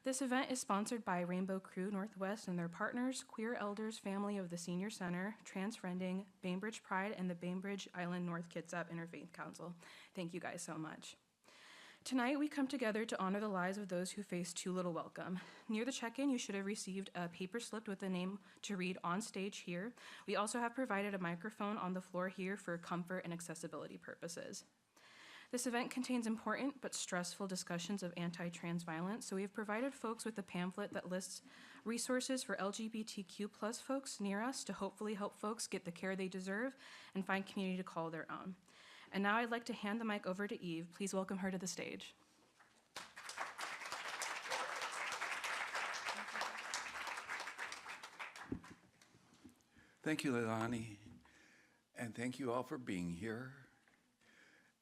This event is sponsored by Rainbow Crew Northwest and their partners, Queer Elders Family of the Senior Center, Transfriending, Bainbridge Pride, and the Bainbridge Island North Kitsap Interfaith Council. Thank you guys so much. Tonight, we come together to honor the lives of those who face too little welcome. Near the check-in, you should have received a paper slip with a name to read on stage here. We also have provided a microphone on the floor here for comfort and accessibility purposes. This event contains important but stressful discussions of anti-trans violence, so we have provided folks with a pamphlet that lists resources for LGBTQ+ folks near us to hopefully help folks get the care they deserve and find community to call their own. And now I'd like to hand the mic over to Eve. Please welcome her to the stage. Thank you, Leilani, and thank you all for being here.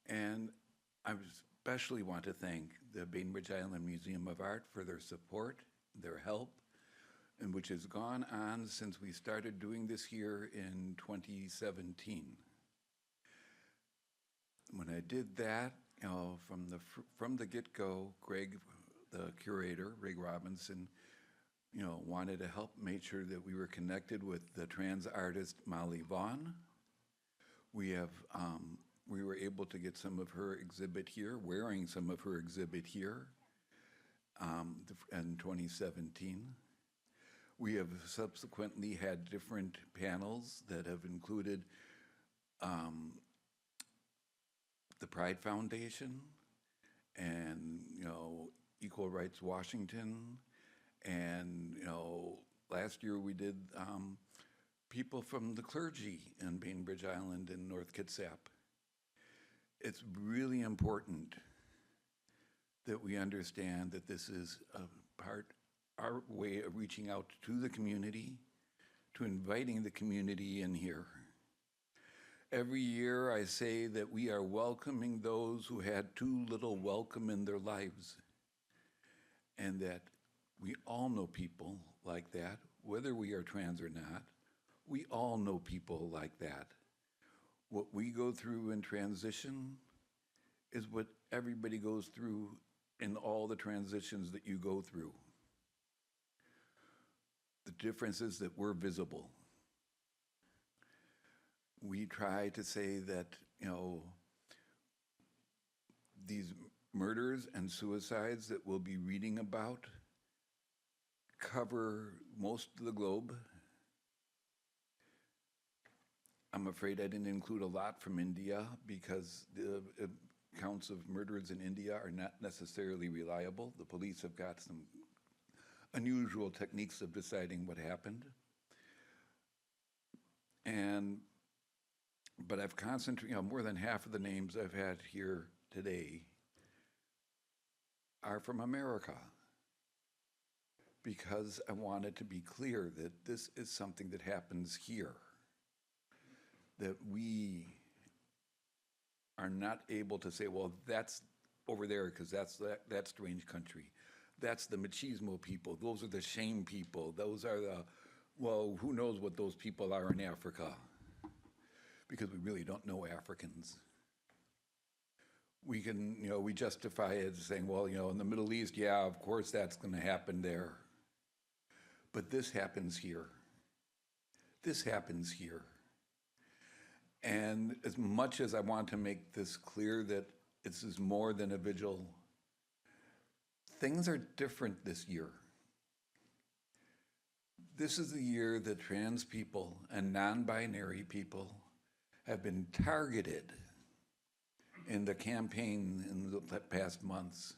And I especially want to thank the Bainbridge Island Museum of Art for their support, their help, and which has gone on since we started doing this here in 2017. When I did that, from the get-go, Greg, the curator, Greg Robinson, wanted to help make sure that we were connected with the trans artist Molly Vaughn. We were able to get some of her exhibit here, wearing some of her exhibit here in 2017. We have subsequently had different panels that have included the Pride Foundation and, Equal Rights Washington. And, last year we did people from the clergy in Bainbridge Island in North Kitsap. It's really important that we understand that this is our way of reaching out to the community, to inviting the community in here. Every year I say that we are welcoming those who had too little welcome in their lives, and that we all know people like that, whether we are trans or not. We all know people like that. What we go through in transition is what everybody goes through in all the transitions that you go through. The difference is that we're visible. We try to say that, these murders and suicides that we'll be reading about cover most of the globe. I'm afraid I didn't include a lot from India because the accounts of murders in India are not necessarily reliable. The police have got some unusual techniques of deciding what happened. But I've concentrated, more than half of the names I've had here today are from America, because I wanted to be clear that this is something that happens here, that we are not able to say, well, that's over there because that's that strange country. That's the machismo people. Those are the shame people. Those are the, well, who knows what those people are in Africa, because we really don't know Africans. We can, we justify it saying, well, in the Middle East, yeah, of course that's going to happen there. But this happens here. This happens here. And as much as I want to make this clear that this is more than a vigil, things are different this year. This is the year that trans people and non-binary people have been targeted in the campaign in the past months.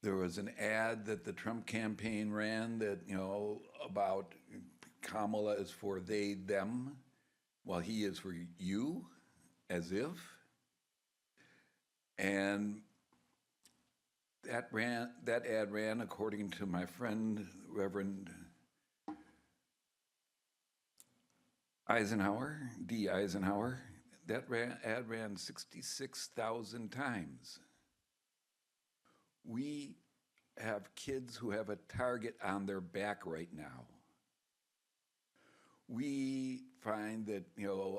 There was an ad that the Trump campaign ran that, about Kamala is for they, them, while he is for you, as if. And that ad ran, according to my friend, Reverend Eisenhower, D. Eisenhower, that ad ran 66,000 times. We have kids who have a target on their back right now. We find that,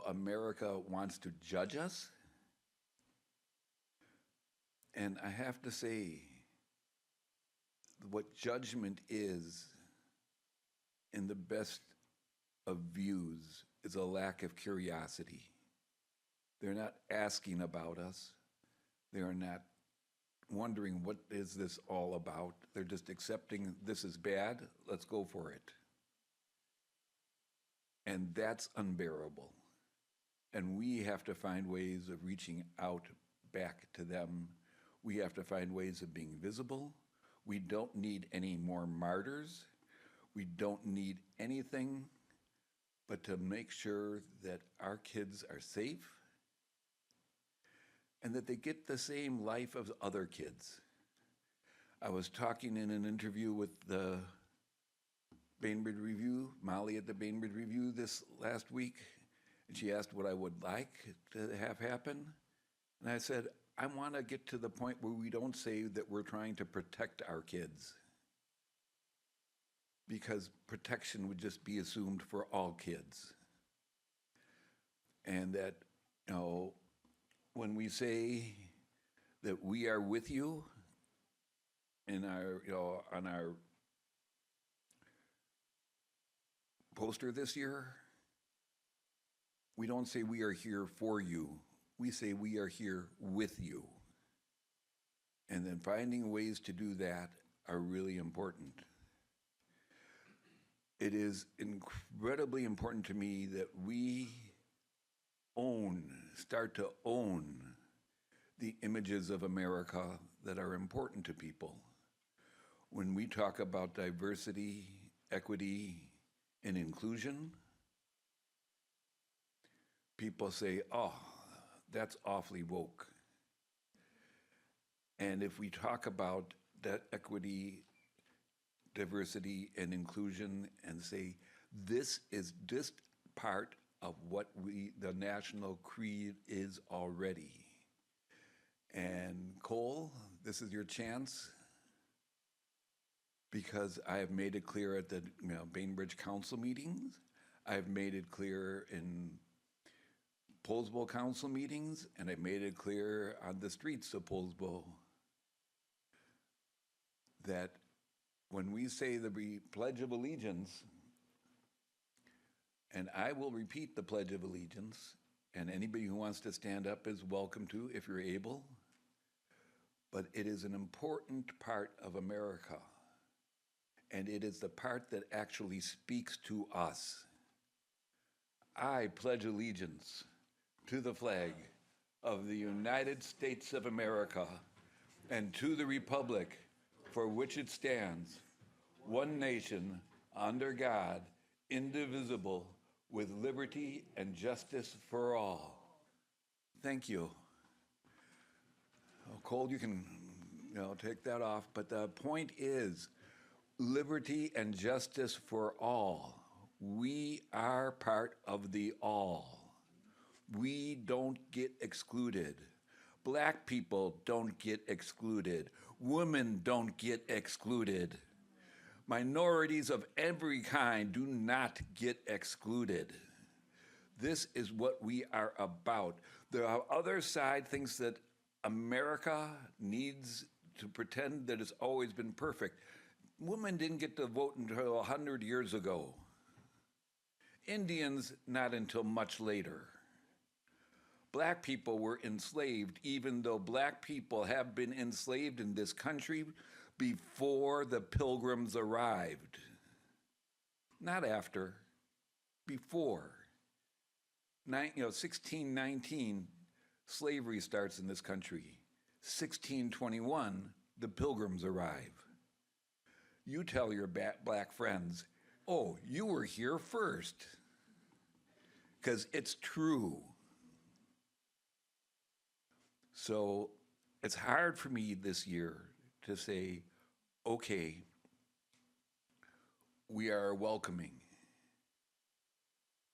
America wants to judge us. And I have to say, what judgment is, in the best of views, is a lack of curiosity. They're not asking about us. They are not wondering, what is this all about? They're just accepting this is bad, let's go for it. And that's unbearable. And we have to find ways of reaching out back to them. We have to find ways of being visible. We don't need any more martyrs. We don't need anything but to make sure that our kids are safe and that they get the same life as other kids. I was talking in an interview with the Bainbridge Review, Molly at the Bainbridge Review this last week, and she asked what I would like to have happen. And I said, I want to get to the point where we don't say that we're trying to protect our kids, because protection would just be assumed for all kids. And that, when we say that we are with you in our, on our poster this year, we don't say we are here for you. We say we are here with you. And then finding ways to do that are really important. It is incredibly important to me that we start to own the images of America that are important to people. When we talk about diversity, equity, and inclusion, people say, oh, that's awfully woke. And if we talk about that equity, diversity, and inclusion and say, this is just part of what the national creed is already. And Cole, this is your chance, because I have made it clear at the Bainbridge Council meetings, I've made it clear in Poulsbo Council meetings, and I made it clear on the streets of Poulsbo that when we say the Pledge of Allegiance, and I will repeat the Pledge of Allegiance, and anybody who wants to stand up is welcome to if you're able, but it is an important part of America, and it is the part that actually speaks to us. I pledge allegiance to the flag of the United States of America and to the republic for which it stands, one nation, under God, indivisible, with liberty and justice for all. Thank you. Oh, Cole, you can take that off, but the point is liberty and justice for all. We are part of the all. We don't get excluded. Black people don't get excluded. Women don't get excluded. Minorities of every kind do not get excluded. This is what we are about. The other side thinks that America needs to pretend that it's always been perfect. Women didn't get to vote until 100 years ago. Indians, not until much later. Black people were enslaved, even though black people have been enslaved in this country before the Pilgrims arrived. Not after, before. 1619, slavery starts in this country. 1621, the Pilgrims arrive. You tell your black friends, oh, you were here first, because it's true. So it's hard for me this year to say, okay, we are welcoming.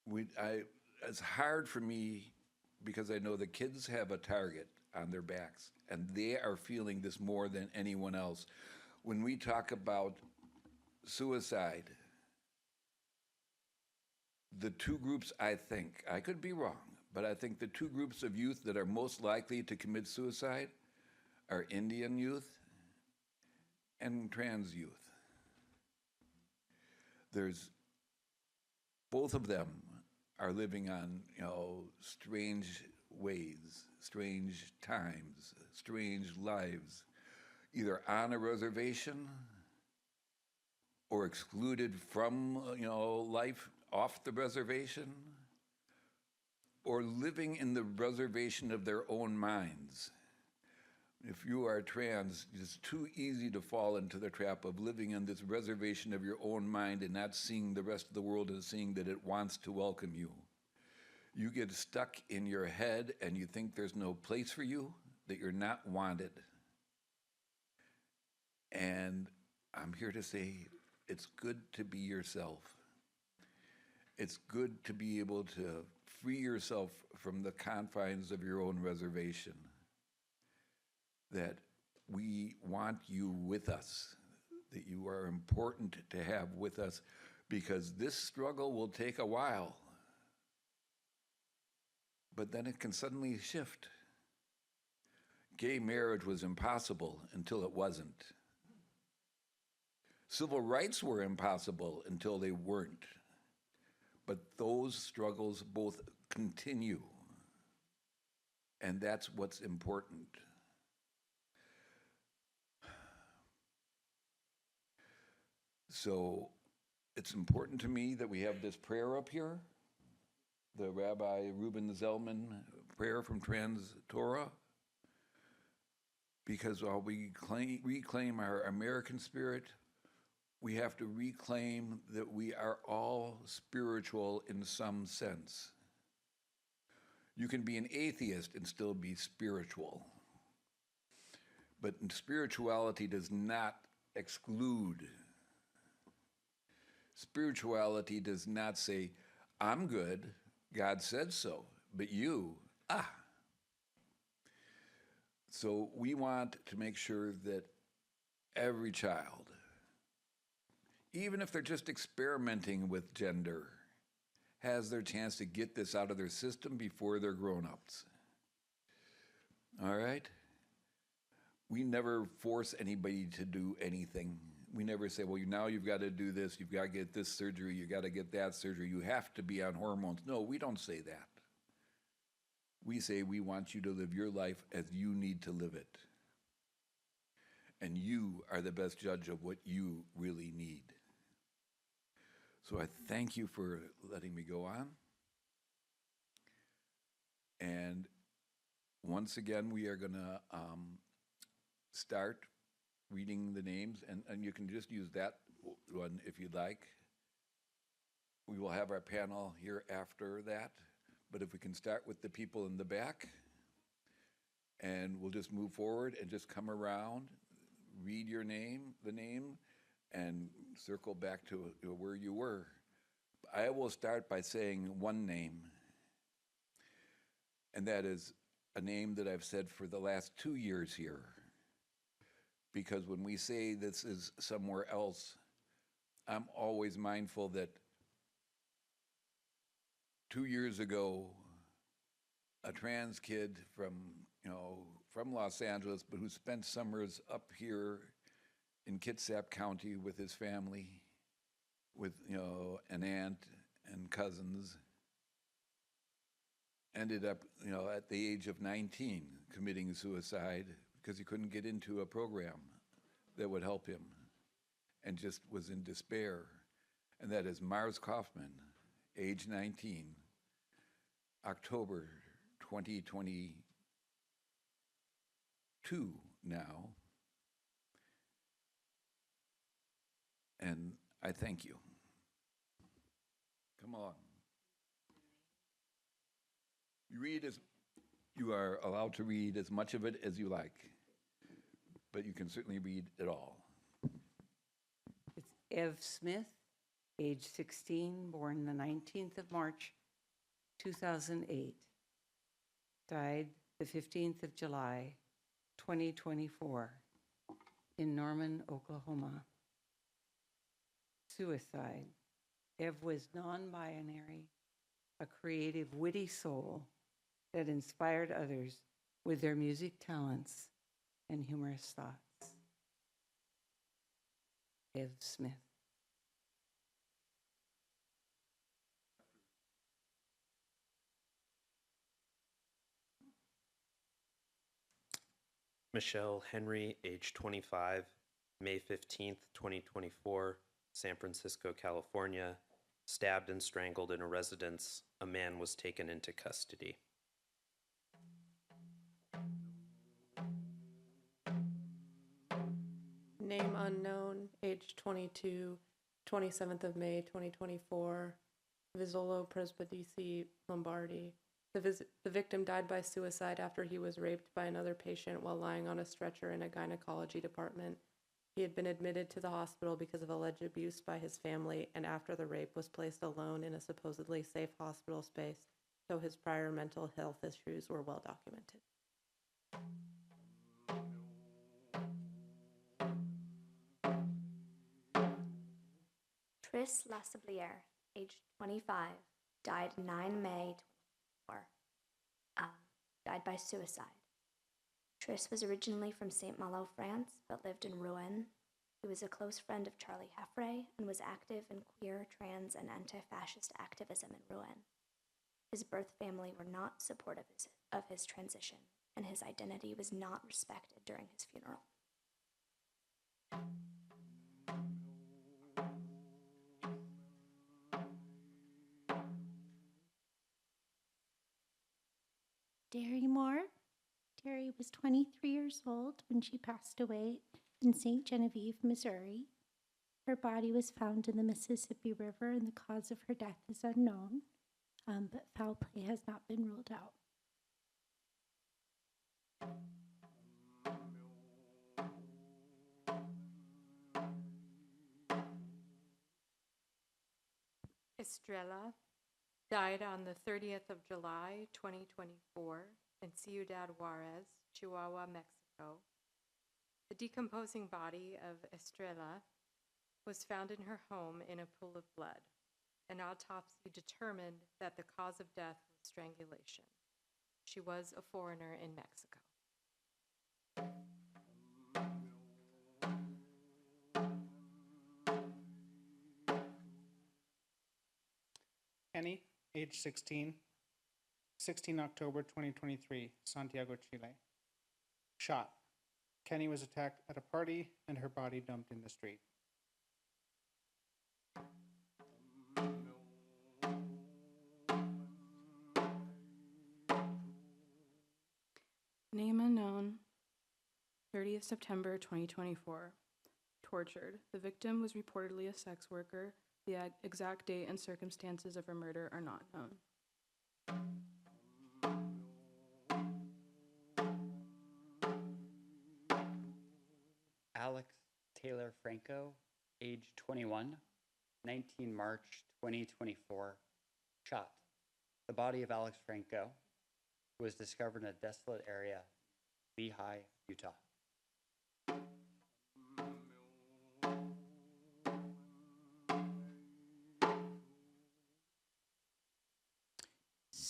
It's hard for me because I know the kids have a target on their backs, and they are feeling this more than anyone else. When we talk about suicide, the two groups, I think, I could be wrong, but I think the two groups of youth that are most likely to commit suicide are Indian youth and trans youth. There's both of them are living on, strange ways, strange times, strange lives, either on a reservation or excluded from, life off the reservation, or living in the reservation of their own minds. If you are trans, it's too easy to fall into the trap of living in this reservation of your own mind and not seeing the rest of the world and seeing that it wants to welcome you. You get stuck in your head and you think there's no place for you, that you're not wanted. And I'm here to say it's good to be yourself. It's good to be able to free yourself from the confines of your own reservation. That we want you with us, that you are important to have with us, because this struggle will take a while, but then it can suddenly shift. Gay marriage was impossible until it wasn't. Civil rights were impossible until they weren't. But those struggles both continue, and that's what's important. So it's important to me that we have this prayer up here, the Rabbi Reuben Zellman prayer from Trans Torah, because while we reclaim our American spirit, we have to reclaim that we are all spiritual in some sense. You can be an atheist and still be spiritual. But spirituality does not exclude. Spirituality does not say, I'm good, God said so, but you, So we want to make sure that every child, even if they're just experimenting with gender, has their chance to get this out of their system before they're grown-ups. All right? We never force anybody to do anything. We never say, well, now you've got to do this, you've got to get this surgery, you've got to get that surgery, you have to be on hormones. No, we don't say that. We say we want you to live your life as you need to live it. And you are the best judge of what you really need. So I thank you for letting me go on. And once again, we are going to start reading the names, and you can just use that one if you'd like. We will have our panel here after that, but if we can start with the people in the back, and we'll just move forward and just come around, read your name, the name, and circle back to where you were. I will start by saying one name, and that is a name that I've said for the last 2 years here. Because when we say this is somewhere else, I'm always mindful that 2 years ago, a trans kid from Los Angeles, but who spent summers up here in Kitsap County with his family, with an aunt and cousins, ended up at the age of 19 committing suicide because he couldn't get into a program that would help him and just was in despair. And that is Mars Kaufman, age 19, October 2022 now. And I thank you. Come along. You are allowed to read as much of it as you like, but you can certainly read it all. It's Ev Smith, age 16, born the 19th of March, 2008. Died the 15th of July, 2024, in Norman, Oklahoma. Suicide. Ev was non-binary, a creative, witty soul that inspired others with their music talents and humorous thoughts. Ev Smith. Michelle Henry, age 25, May 15th, 2024, San Francisco, California. Stabbed and strangled in a residence. A man was taken into custody. Name unknown, age 22, 27th of May, 2024, Visolo Presbyterici Lombardi. The victim died by suicide after he was raped by another patient while lying on a stretcher in a gynecology department. He had been admitted to the hospital because of alleged abuse by his family, and after the rape was placed alone in a supposedly safe hospital space, so his prior mental health issues were well documented. Tris Lasabliere, aged 25, died 9 May 2024. Died by suicide. Tris was originally from Saint Malo, France, but lived in Rouen. He was a close friend of Charlie Heffray and was active in queer, trans, and anti-fascist activism in Rouen. His birth family were not supportive of his transition, and his identity was not respected during his funeral. Derry Moore. Derry was 23 years old when she passed away in St. Genevieve, Missouri. Her body was found in the Mississippi River and the cause of her death is unknown, but foul play has not been ruled out. Estrella died on the 30th of July, 2024, in Ciudad Juarez, Chihuahua, Mexico. The decomposing body of Estrella was found in her home in a pool of blood. An autopsy determined that the cause of death was strangulation. She was a foreigner in Mexico. Kenny, age 16, 16 October 2023, Santiago, Chile. Shot. Kenny was attacked at a party and her body dumped in the street. Name unknown, 30th September 2024. Tortured. The victim was reportedly a sex worker. The exact date and circumstances of her murder are not known. Alex Taylor Franco, age 21, 19 March 2024, shot. The body of Alex Franco was discovered in a desolate area, Lehi, Utah.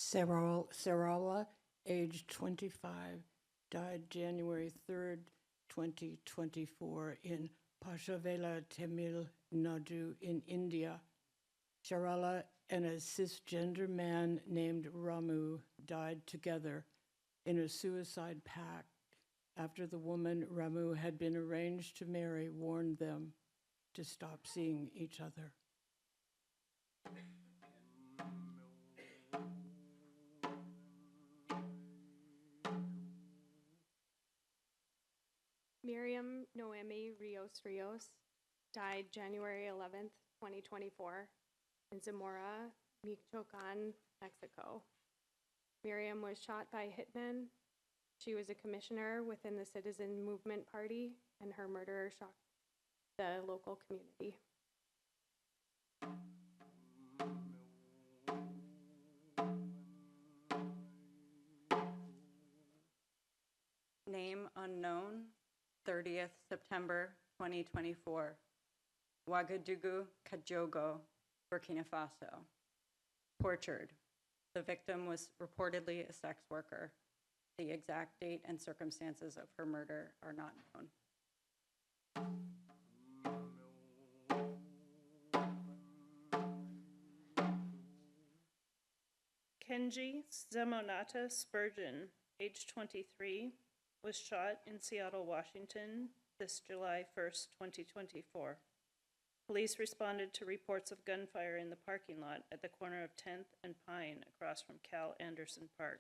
Sarala, age 25, died January 3rd, 2024 in Pashavela, Tamil Nadu in India. Sarala and a cisgender man named Ramu died together in a suicide pact after the woman Ramu had been arranged to marry warned them to stop seeing each other. Miriam Noemi Rios died January 11th, 2024, in Zamora, Michoacan, Mexico. Miriam was shot by a hitman. She was a commissioner within the Citizen Movement Party, and her murder shocked the local community. Name unknown, 30th September 2024, Ouagadougou, Kajogo, Burkina Faso. Tortured. The victim was reportedly a sex worker. The exact date and circumstances of her murder are not known. Kenji Zemonata Spurgeon, age 23, was shot in Seattle, Washington this July 1st, 2024. Police responded to reports of gunfire in the parking lot at the corner of 10th and Pine across from Cal Anderson Park.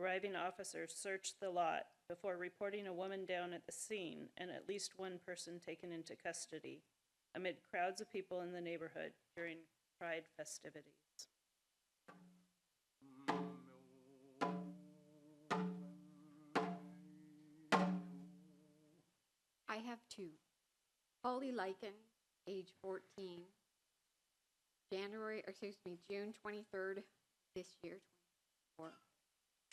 Arriving officers searched the lot before reporting a woman down at the scene and at least one person taken into custody amid crowds of people in the neighborhood during Pride festivities. I have two. Holly Lycan, age 14, June 23rd this year, 24,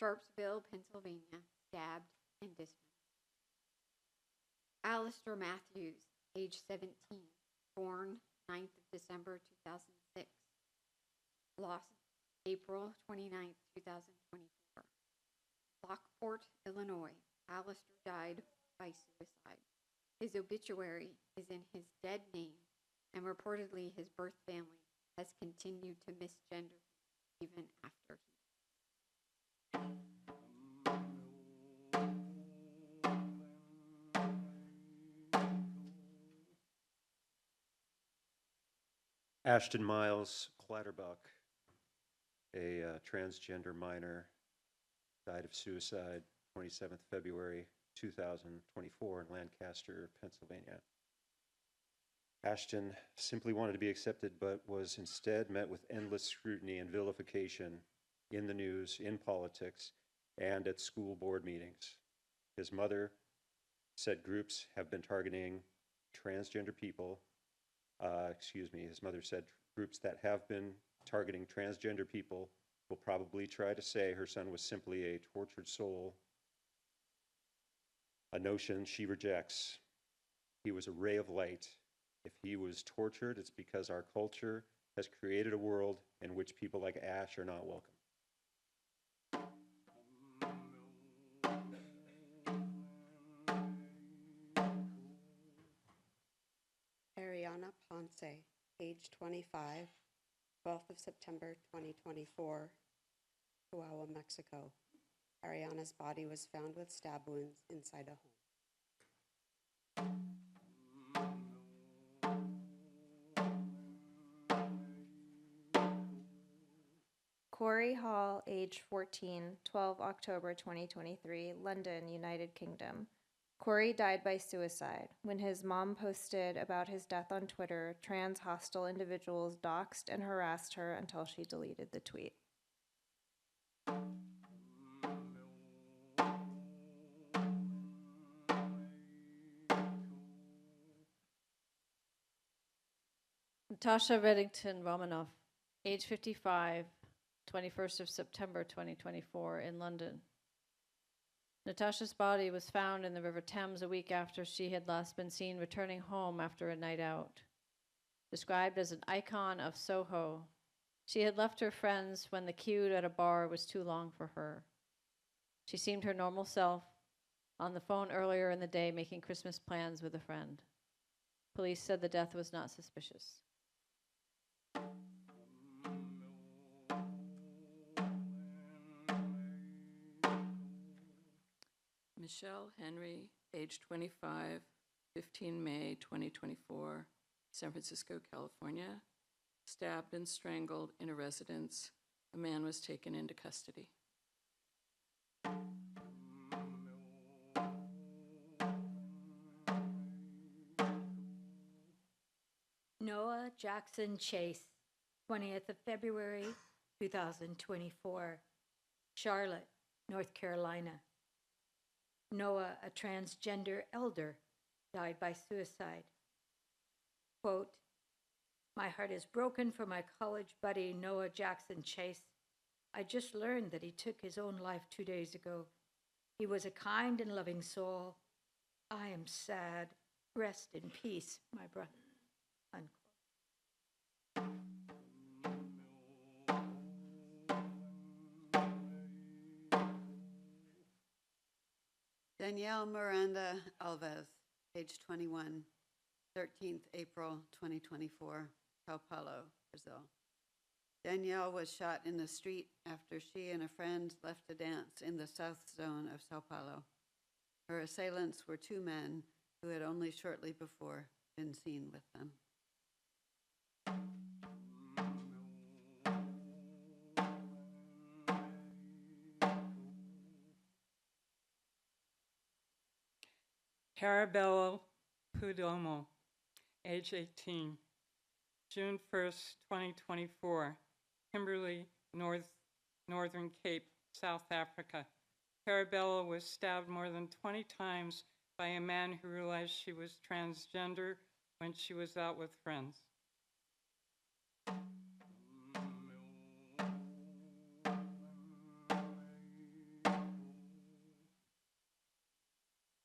Sharpsville, Pennsylvania, stabbed and dismembered. Alistair Matthews, age 17, born 9th of December 2006, lost April 29th, 2024. Lockport, Illinois. Alistair died by suicide. His obituary is in his dead name, and reportedly his birth family has continued to misgender him even after Ashton Miles Clatterbuck, a transgender minor, died of suicide 27th February 2024 in Lancaster, Pennsylvania. Ashton simply wanted to be accepted, but was instead met with endless scrutiny and vilification in the news, in politics, and at school board meetings. His mother said groups have been targeting transgender people. His mother said groups that have been targeting transgender people will probably try to say her son was simply a tortured soul, a notion she rejects. He was a ray of light. If he was tortured, it's because our culture has created a world in which people like Ash are not welcome. Ariana Ponce, age 25, 12th of September 2024, Chihuahua, Mexico. Ariana's body was found with stab wounds inside a home. Corey Hall, age 14, 12 October 2023, London, United Kingdom. Corey died by suicide. When his mom posted about his death on Twitter, trans hostile individuals doxed and harassed her until she deleted the tweet. Natasha Reddington Romanoff, age 55, 21st of September 2024 in London. Natasha's body was found in the River Thames a week after she had last been seen returning home after a night out. Described as an icon of Soho, she had left her friends when the queue at a bar was too long for her. She seemed her normal self, on the phone earlier in the day making Christmas plans with a friend. Police said the death was not suspicious. Michelle Henry, age 25, 15 May 2024, San Francisco, California, stabbed and strangled in a residence. A man was taken into custody. Noah Jackson Chase, 20th of February, 2024, Charlotte, North Carolina. Noah, a transgender elder, died by suicide. Quote, "My heart is broken for my college buddy, Noah Jackson Chase. I just learned that he took his own life 2 days ago. He was a kind and loving soul. I am sad. Rest in peace, my brother." Unquote. Danielle Miranda Alves, age 21, 13th April 2024, Sao Paulo, Brazil. Danielle was shot in the street after she and a friend left to dance in the south zone of Sao Paulo. Her assailants were two men who had only shortly before been seen with them. Carabello Pudomo, age 18, June 1st, 2024, Kimberley, Northern Cape, South Africa. Carabello was stabbed more than 20 times by a man who realized she was transgender when she was out with friends.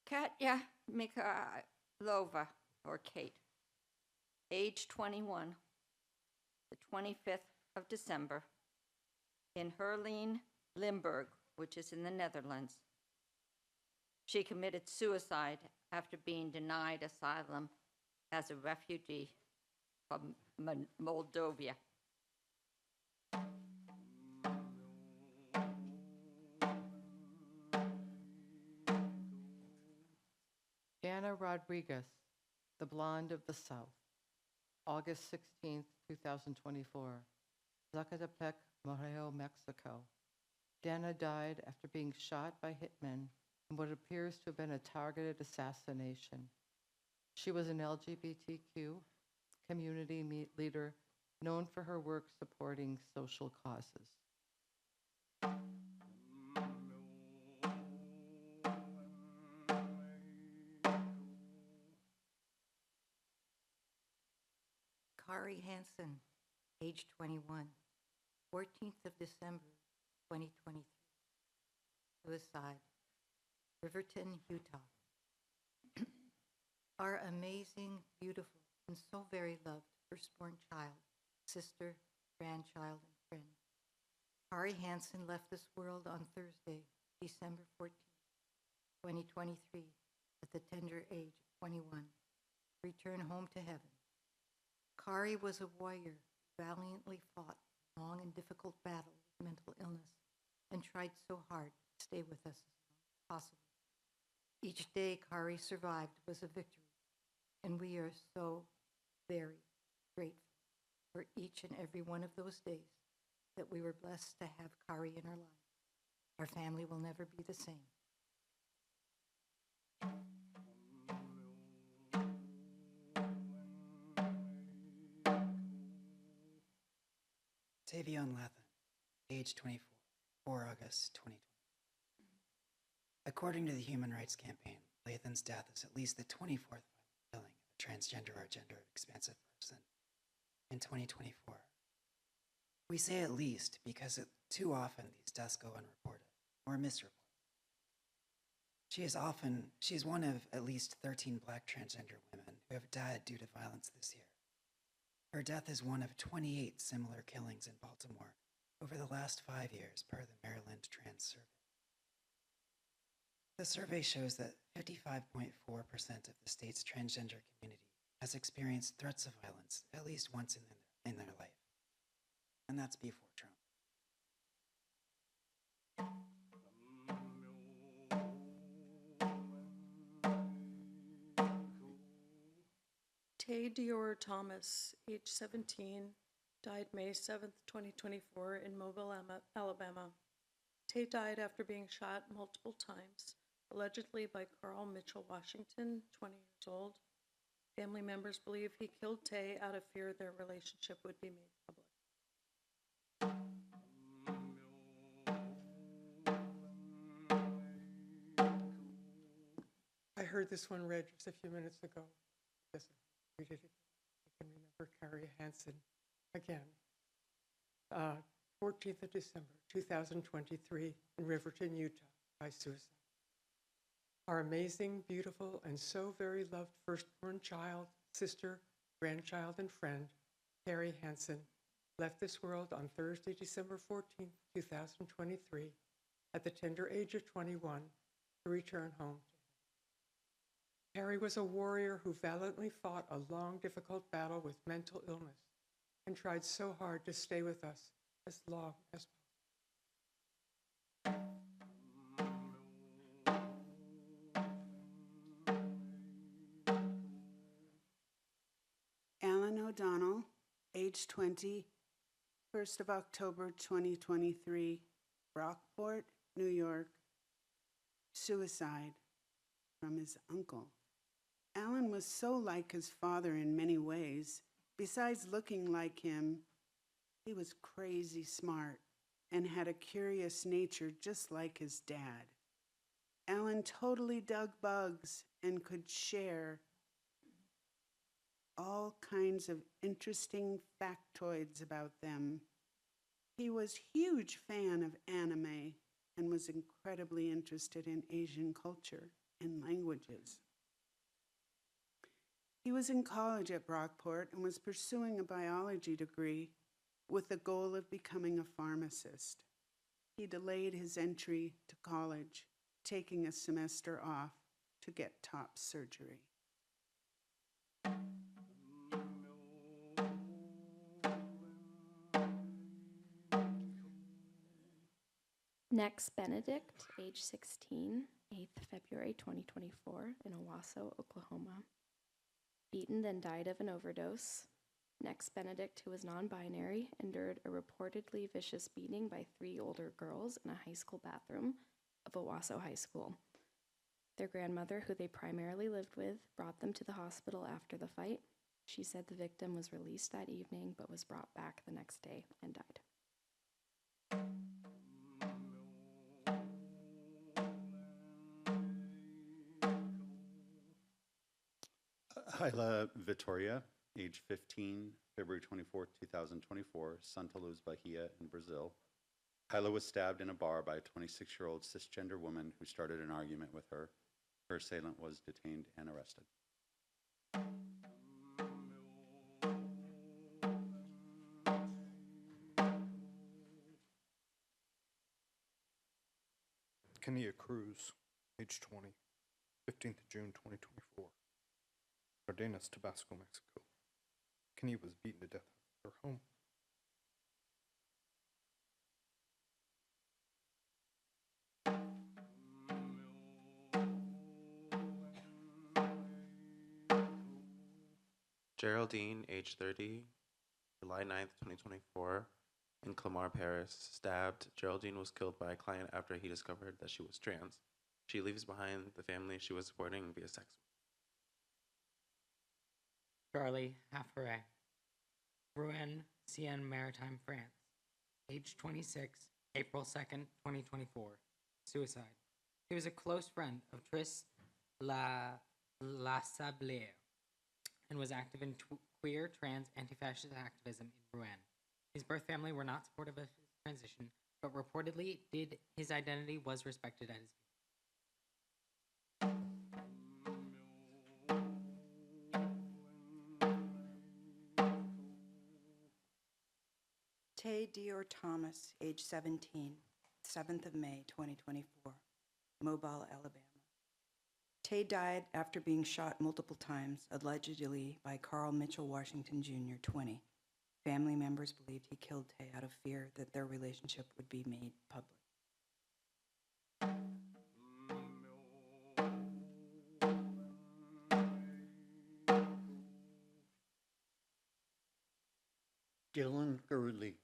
Katya Mikhailova, or Kate, age 21, the 25th of December, in Herleen, Limburg, which is in the Netherlands. She committed suicide after being denied asylum as a refugee from Moldova. Anna Rodriguez, the Blonde of the South, August 16th, 2024, Zacatepec, Morejo, Mexico. Dana died after being shot by hitmen in what appears to have been a targeted assassination. She was an LGBTQ community leader known for her work supporting social causes. Kari Hansen, age 21, 14th of December, 2023. Suicide, Riverton, Utah. Our amazing, beautiful, and so very loved firstborn child, sister, grandchild, and friend. Kari Hansen left this world on Thursday, December 14th, 2023, at the tender age of 21, to return home to heaven. Kari was a warrior who valiantly fought a long and difficult battle with mental illness and tried so hard to stay with us as long as possible. Each day Kari survived was a victory, and we are so very grateful for each and every one of those days that we were blessed to have Kari in our lives. Our family will never be the same. Tavion Lathan, age 24, August 2020. According to the Human Rights Campaign, Lathan's death is at least the 24th killing of a transgender or gender-expansive person in 2024. We say at least because too often these deaths go unreported or misreported. She is one of at least 13 Black transgender women who have died due to violence this year. Her death is one of 28 similar killings in Baltimore over the last 5 years, per the Maryland Trans Survey. The survey shows that 55.4% of the state's transgender community has experienced threats of violence at least once in their life. And that's before Trump. Tay Dior Thomas, age 17, died May 7th, 2024 in Mobile, Alabama. Tay died after being shot multiple times, allegedly by Carl Mitchell Washington, 20 years old. Family members believe he killed Tay out of fear their relationship would be made public. I heard this one read just a few minutes ago. Yes, read it again. I can remember Kari Hansen again. 14th of December, 2023, in Riverton, Utah, by suicide. Our amazing, beautiful, and so very loved firstborn child, sister, grandchild, and friend, Kari Hansen, left this world on Thursday, December 14th, 2023, at the tender age of 21, to return home. Kari was a warrior who valiantly fought a long, difficult battle with mental illness and tried so hard to stay with us as long as possible. Alan O'Donnell, age 20, 1st of October 2023, Brockport, New York, suicide from his uncle. Alan was so like his father in many ways. Besides looking like him, he was crazy smart and had a curious nature just like his dad. Alan totally dug bugs and could share all kinds of interesting factoids about them. He was a huge fan of anime and was incredibly interested in Asian culture and languages. He was in college at Brockport and was pursuing a biology degree with the goal of becoming a pharmacist. He delayed his entry to college, taking a semester off to get top surgery. Next, Benedict, age 16, 8th February 2024, in Owasso, Oklahoma. Beaten, then died of an overdose. Next, Benedict, who was non-binary, endured a reportedly vicious beating by 3 older girls in a high school bathroom of Owasso High School. Their grandmother, who they primarily lived with, brought them to the hospital after the fight. She said the victim was released that evening but was brought back the next day and died. Hyla Vitoria, age 15, February 24, 2024, Santa Luz, Bahia in Brazil. Hyla was stabbed in a bar by a 26-year-old cisgender woman who started an argument with her. Her assailant was detained and arrested. Kenia Cruz, age 20, 15th of June 2024, Cardenas, Tabasco, Mexico. Kenia was beaten to death at her home. Geraldine, age 30, July 9th, 2024, in Clamart, Paris, stabbed. Geraldine was killed by a client after he discovered that she was trans. She leaves behind the family she was supporting via sex. Charlie Haffaret, Rouen, Seine-Maritime, France, age 26, April 2nd, 2024, suicide. He was a close friend of Tris La Sablière and was active in queer, trans, anti-fascist activism in Rouen. His birth family were not supportive of his transition, but reportedly his identity was respected at his Tay Dior Thomas, age 17, 7th of May, 2024, Mobile, Alabama. Tay died after being shot multiple times, allegedly by Carl Mitchell Washington Jr., 20. Family members believed he killed Tay out of fear that their relationship would be made public. Dylan Gurley,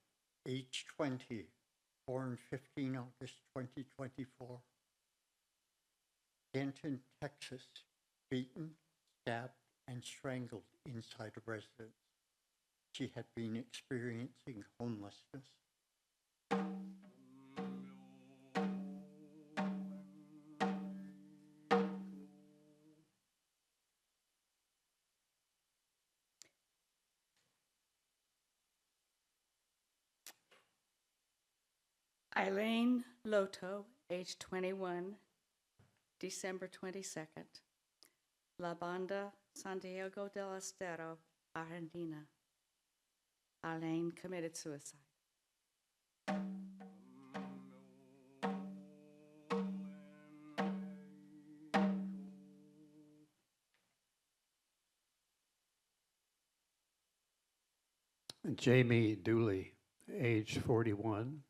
age 20, born 15 August 2024. Denton, Texas, beaten, stabbed, and strangled inside a residence. She had been experiencing homelessness. Eileen Loto, age 21, December 22nd, La Banda, Santiago del Estero, Argentina. Eileen committed suicide. Jamie Dooley, age 41,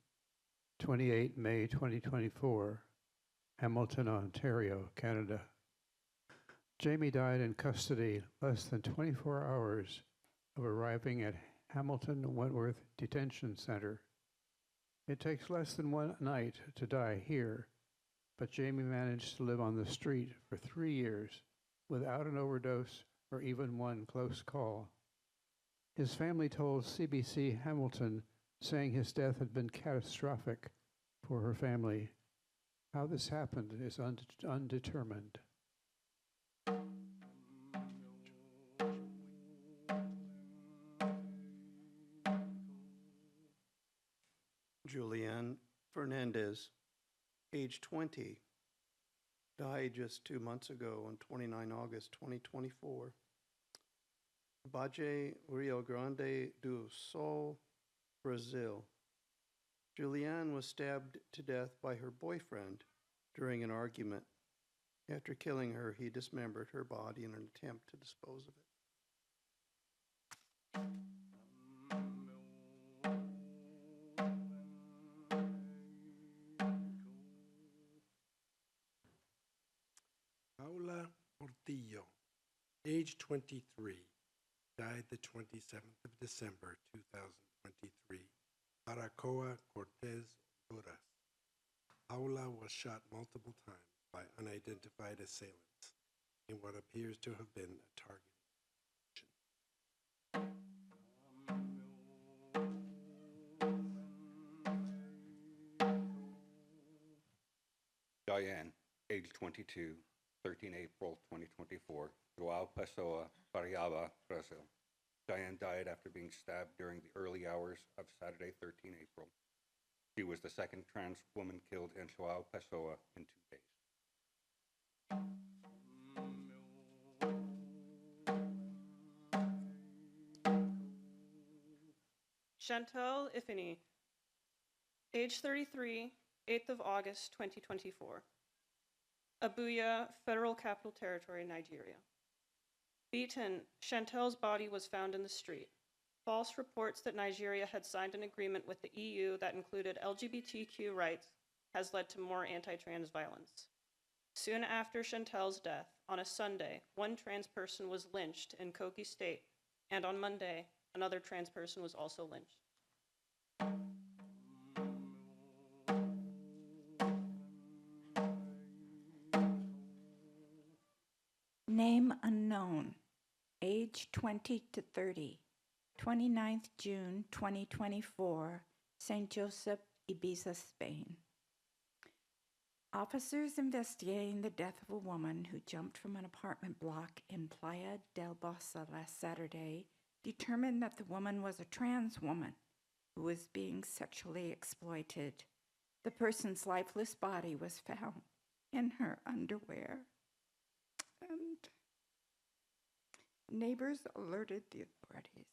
28 May 2024, Hamilton, Ontario, Canada. Jamie died in custody less than 24 hours of arriving at Hamilton Wentworth Detention Center. It takes less than one night to die here, but Jamie managed to live on the street for 3 years without an overdose or even one close call. His family told CBC Hamilton, saying his death had been catastrophic for her family. How this happened is undetermined. Julianne Fernandez, age 20, died just 2 months ago on 29 August 2024. Baje, Rio Grande do Sul, Brazil. Julianne was stabbed to death by her boyfriend during an argument. After killing her, he dismembered her body in an attempt to dispose of it. Paula Portillo, age 23, died the 27th of December 2023, Baracoa, Cortez, Honduras. Paula was shot multiple times by unidentified assailants in what appears to have been a target. Diane, age 22, 13 April 2024, Joao Pessoa, Paraiaba, Brazil. Diane died after being stabbed during the early hours of Saturday, 13 April. She was the second trans woman killed in Joao Pessoa in 2 days. Chantal Ifini, age 33, 8th of August 2024. Abuja, Federal Capital Territory, Nigeria. Beaten, Chantal's body was found in the street. False reports that Nigeria had signed an agreement with the EU that included LGBTQ rights has led to more anti-trans violence. Soon after Chantal's death, on a Sunday, one trans person was lynched in Kogi State, and on Monday, another trans person was also lynched. Name unknown, age 20 to 30, 29th June 2024, St. Joseph, Ibiza, Spain. Officers investigating the death of a woman who jumped from an apartment block in Playa del Bosa last Saturday determined that the woman was a trans woman who was being sexually exploited. The person's lifeless body was found in her underwear, and neighbors alerted the authorities.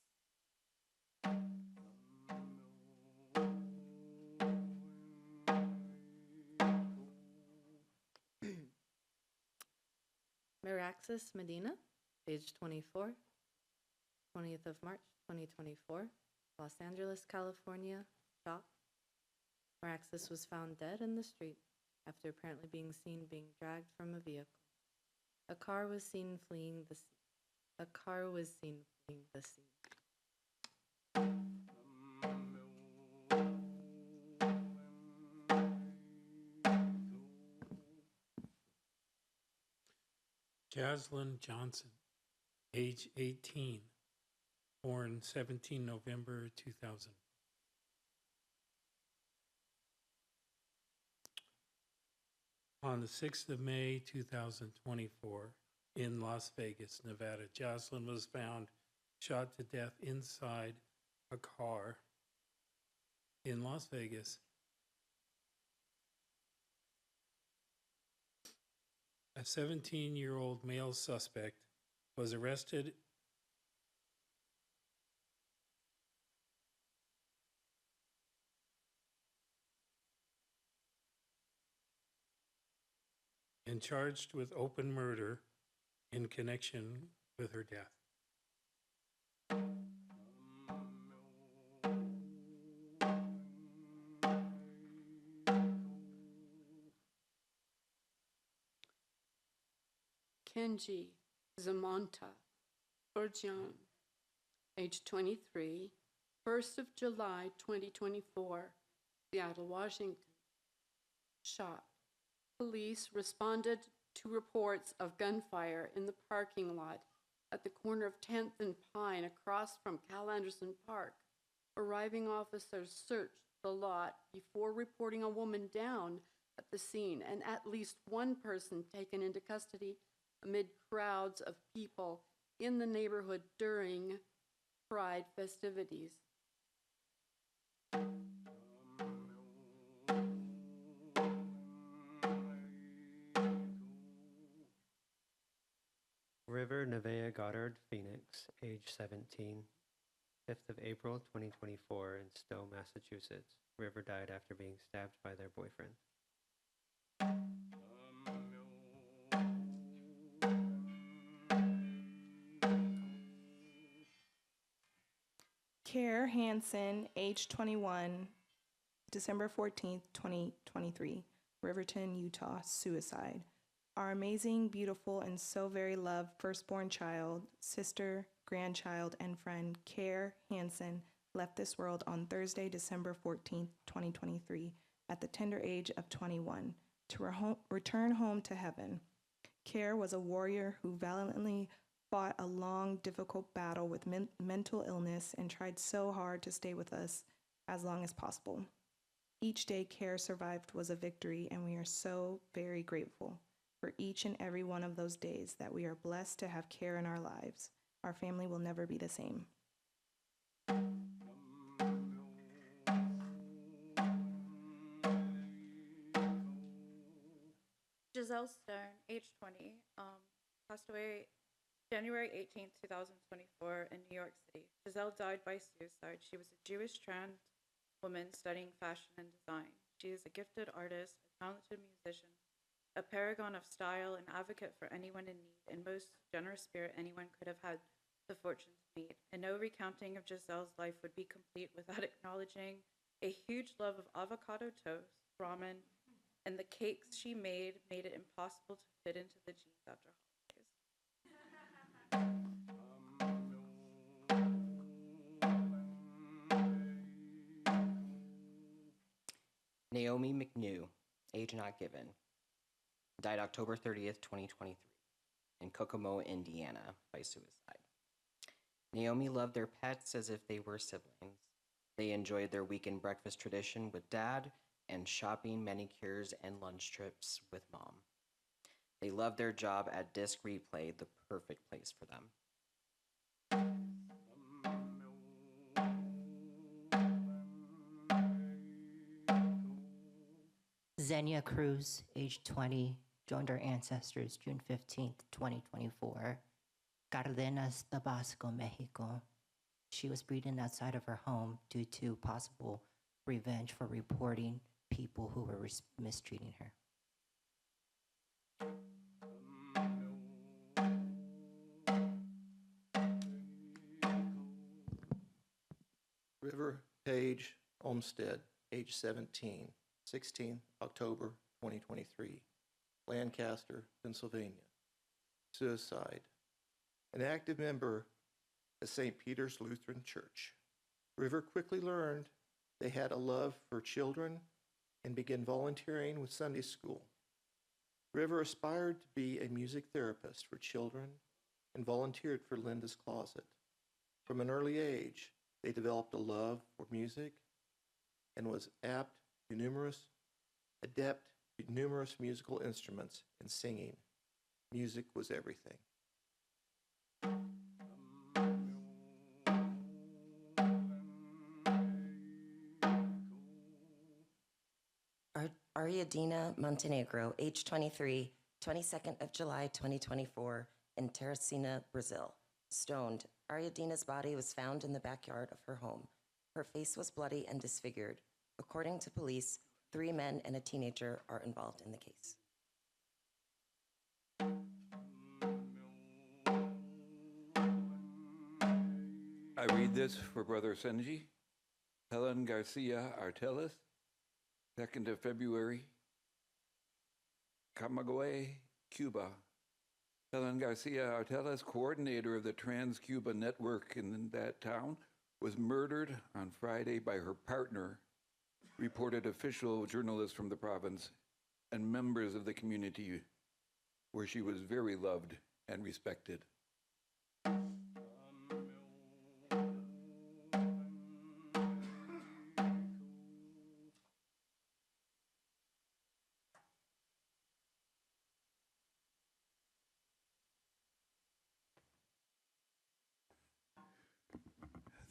Miraxis Medina, age 24, 20th of March 2024, Los Angeles, California, shot. Miraxis was found dead in the street after apparently being seen being dragged from a vehicle. A car was seen fleeing the scene. Jaslyn Johnson, age 18, born 17 November 2000. On the 6th of May 2024, in Las Vegas, Nevada, Jaslyn was found shot to death inside a car in Las Vegas. A 17-year-old male suspect was arrested and charged with open murder in connection with her death. Kenji Zamanta Burjan, age 23, 1st of July 2024, Seattle, Washington, shot. Police responded to reports of gunfire in the parking lot at the corner of 10th and Pine across from Cal Anderson Park. Arriving officers searched the lot before reporting a woman down at the scene and at least one person taken into custody amid crowds of people in the neighborhood during Pride festivities. River Nevaeh Goddard Phoenix, age 17, 5th of April 2024 in Stowe, Massachusetts. River died after being stabbed by their boyfriend. Care Hansen, age 21, December 14th, 2023, Riverton, Utah, suicide. Our amazing, beautiful, and so very loved firstborn child, sister, grandchild, and friend, Care Hansen, left this world on Thursday, December 14th, 2023, at the tender age of 21, to return home to heaven. Care was a warrior who valiantly fought a long, difficult battle with mental illness and tried so hard to stay with us as long as possible. Each day Care survived was a victory, and we are so very grateful for each and every one of those days that we are blessed to have Care in our lives. Our family will never be the same. Giselle Stern, age 20, passed away January 18th, 2024 in New York City. Giselle died by suicide. She was a Jewish trans woman studying fashion and design. She is a gifted artist, a talented musician, a paragon of style, an advocate for anyone in need, and most generous spirit anyone could have had the fortune to meet. And no recounting of Giselle's life would be complete without acknowledging a huge love of avocado toast, ramen, and the cakes she made it impossible to fit into the jeans after Naomi McNew, age not given, died October 30th, 2023, in Kokomo, Indiana, by suicide. Naomi loved their pets as if they were siblings. They enjoyed their weekend breakfast tradition with Dad and shopping, manicures, and lunch trips with Mom. They loved their job at Disc Replay, the perfect place for them. Xenia Cruz, age 20, joined her ancestors June 15th, 2024, Cardenas, Tabasco, Mexico. She was beaten outside of her home due to possible revenge for reporting people who were mistreating her. River Page Olmsted, age 17, 16 October 2023, Lancaster, Pennsylvania, suicide. An active member of St. Peter's Lutheran Church. River quickly learned they had a love for children and began volunteering with Sunday school. River aspired to be a music therapist for children and volunteered for Linda's Closet. From an early age, they developed a love for music and was adept to numerous musical instruments and singing. Music was everything. Ariadina Montenegro, age 23, 22nd of July 2024, in Teresina, Brazil. Stoned. Ariadina's body was found in the backyard of her home. Her face was bloody and disfigured. According to police, 3 men and a teenager are involved in the case. I read this for Brother Senji. Helen Garcia Artelis, 2nd of February, Camagüey, Cuba. Helen Garcia Artelas, coordinator of the Trans-Cuba Network in that town, was murdered on Friday by her partner, reported official journalists from the province, and members of the community where she was very loved and respected.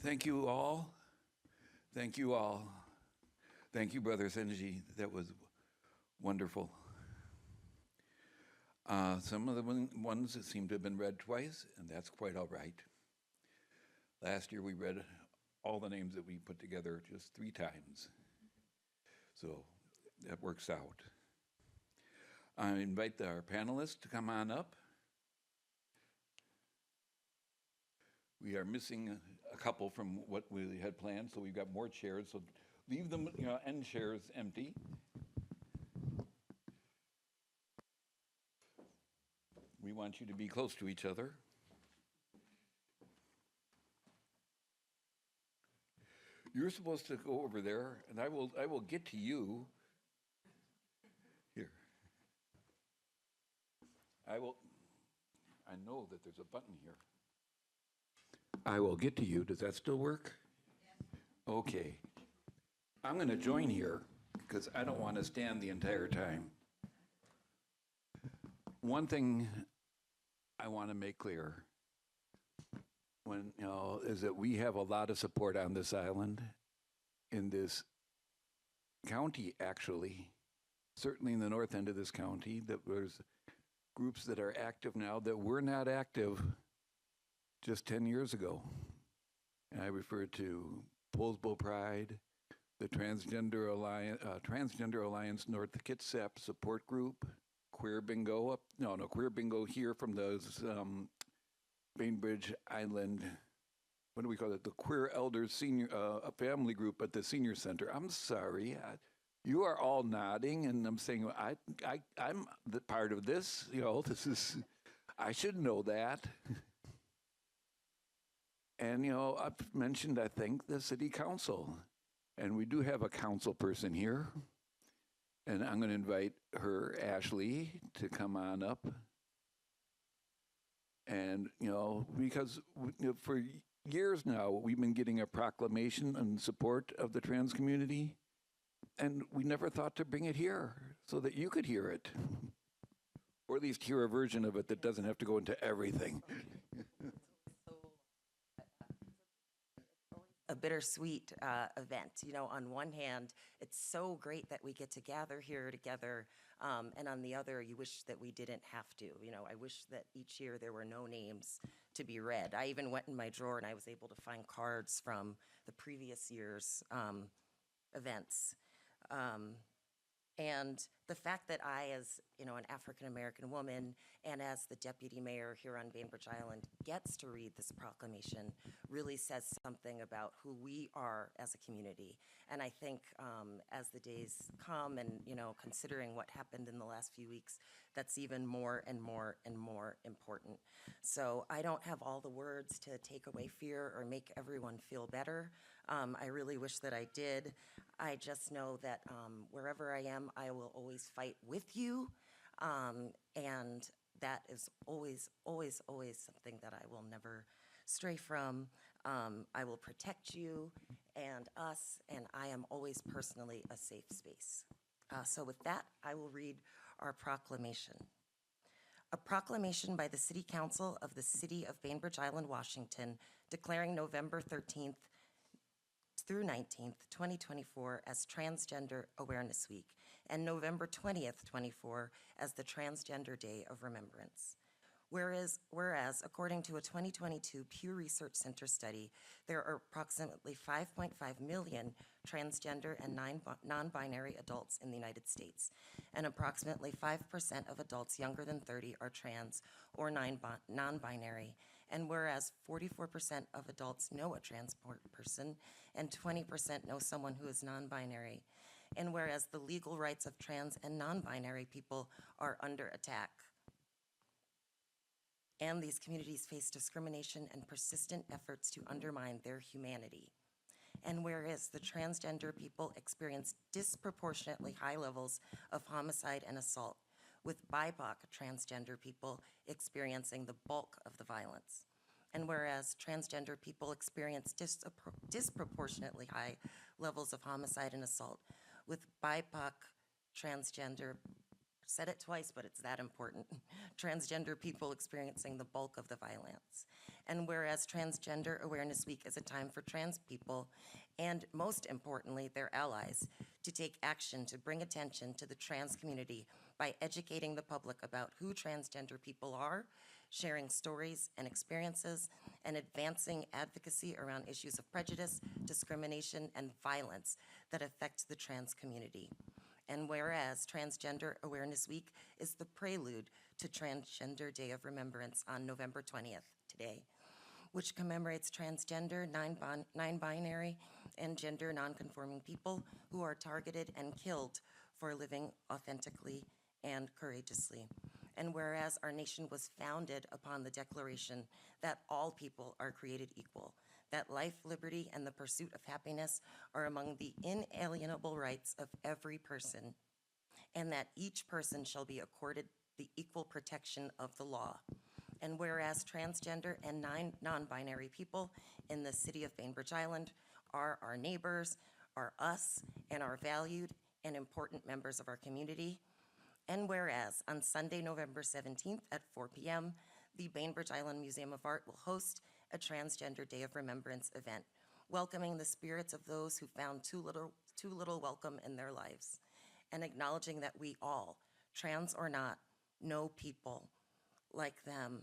Thank you all. Thank you all. Thank you, Brother Senji. That was wonderful. Some of the ones that seem to have been read twice, and that's quite all right. Last year we read all the names that we put together just 3 times. So that works out. I invite our panelists to come on up. We are missing a couple from what we had planned, so we've got more chairs. So leave them, end chairs empty. We want you to be close to each other. You're supposed to go over there, and I will get to you. Here. I know that there's a button here. I will get to you. Does that still work? Okay. I'm going to join here because I don't want to stand the entire time. One thing I want to make clear is that we have a lot of support on this island, in this county, actually, certainly in the north end of this county, that there's groups that are active now that were not active just 10 years ago. And I refer to Poulsbo Pride, the Transgender Alliance North Kitsap Support Group, Queer Bingo Queer Bingo here from those Bainbridge Island, what do we call it? The Queer Elders Senior Family Group at the Senior Center. I'm sorry, you are all nodding, and I'm saying I'm the part of this. This is, I should know that. And, I've mentioned, I think, the city council. And we do have a council person here. And I'm going to invite her, Ashley, to come on up. And, because for years now, we've been getting a proclamation in support of the trans community. And we never thought to bring it here so that you could hear it. Or at least hear a version of it that doesn't have to go into everything. A bittersweet event. On one hand, it's so great that we get to gather here together, and on the other, you wish that we didn't have to. I wish that each year there were no names to be read. I even went in my drawer and I was able to find cards from the previous year's events. And the fact that I, as an African-American woman and as the deputy mayor here on Bainbridge Island, gets to read this proclamation really says something about who we are as a community. And I think as the days come and, considering what happened in the last few weeks, that's even more and more and more important. So I don't have all the words to take away fear or make everyone feel better. I really wish that I did. I just know that wherever I am, I will always fight with you. And that is always, always, always something that I will never stray from. I will protect you and us, and I am always personally a safe space. So with that, I will read our proclamation. A proclamation by the City Council of the City of Bainbridge Island, Washington, declaring November 13th through 19th, 2024 as Transgender Awareness Week, and November 20th, 24 as the Transgender Day of Remembrance. Whereas, according to a 2022 Pew Research Center study, there are approximately 5.5 million transgender and non-binary adults in the United States, and approximately 5% of adults younger than 30 are trans or non-binary, and whereas 44% of adults know a trans person and 20% know someone who is non-binary, and whereas the legal rights of trans and non-binary people are under attack. and these communities face discrimination and persistent efforts to undermine their humanity. And whereas the transgender people experience disproportionately high levels of homicide and assault, with BIPOC transgender people experiencing the bulk of the violence. And whereas transgender people experience disproportionately high levels of homicide and assault, with BIPOC transgender, said it twice, but it's that important, transgender people experiencing the bulk of the violence. And whereas Transgender Awareness Week is a time for trans people, and most importantly, their allies, to take action to bring attention to the trans community by educating the public about who transgender people are, sharing stories and experiences, and advancing advocacy around issues of prejudice, discrimination, and violence that affect the trans community. And whereas Transgender Awareness Week is the prelude to Transgender Day of Remembrance on November 20th, today, which commemorates transgender, non-binary, and gender nonconforming people who are targeted and killed for living authentically and courageously. And whereas our nation was founded upon the declaration that all people are created equal, that life, liberty, and the pursuit of happiness are among the inalienable rights of every person, and that each person shall be accorded the equal protection of the law. And whereas transgender and non-binary people in the city of Bainbridge Island are our neighbors, are us, and are valued and important members of our community. And whereas on Sunday, November 17th at 4 p.m., the Bainbridge Island Museum of Art will host a Transgender Day of Remembrance event, welcoming the spirits of those who found too little welcome in their lives, and acknowledging that we all, trans or not, know people like them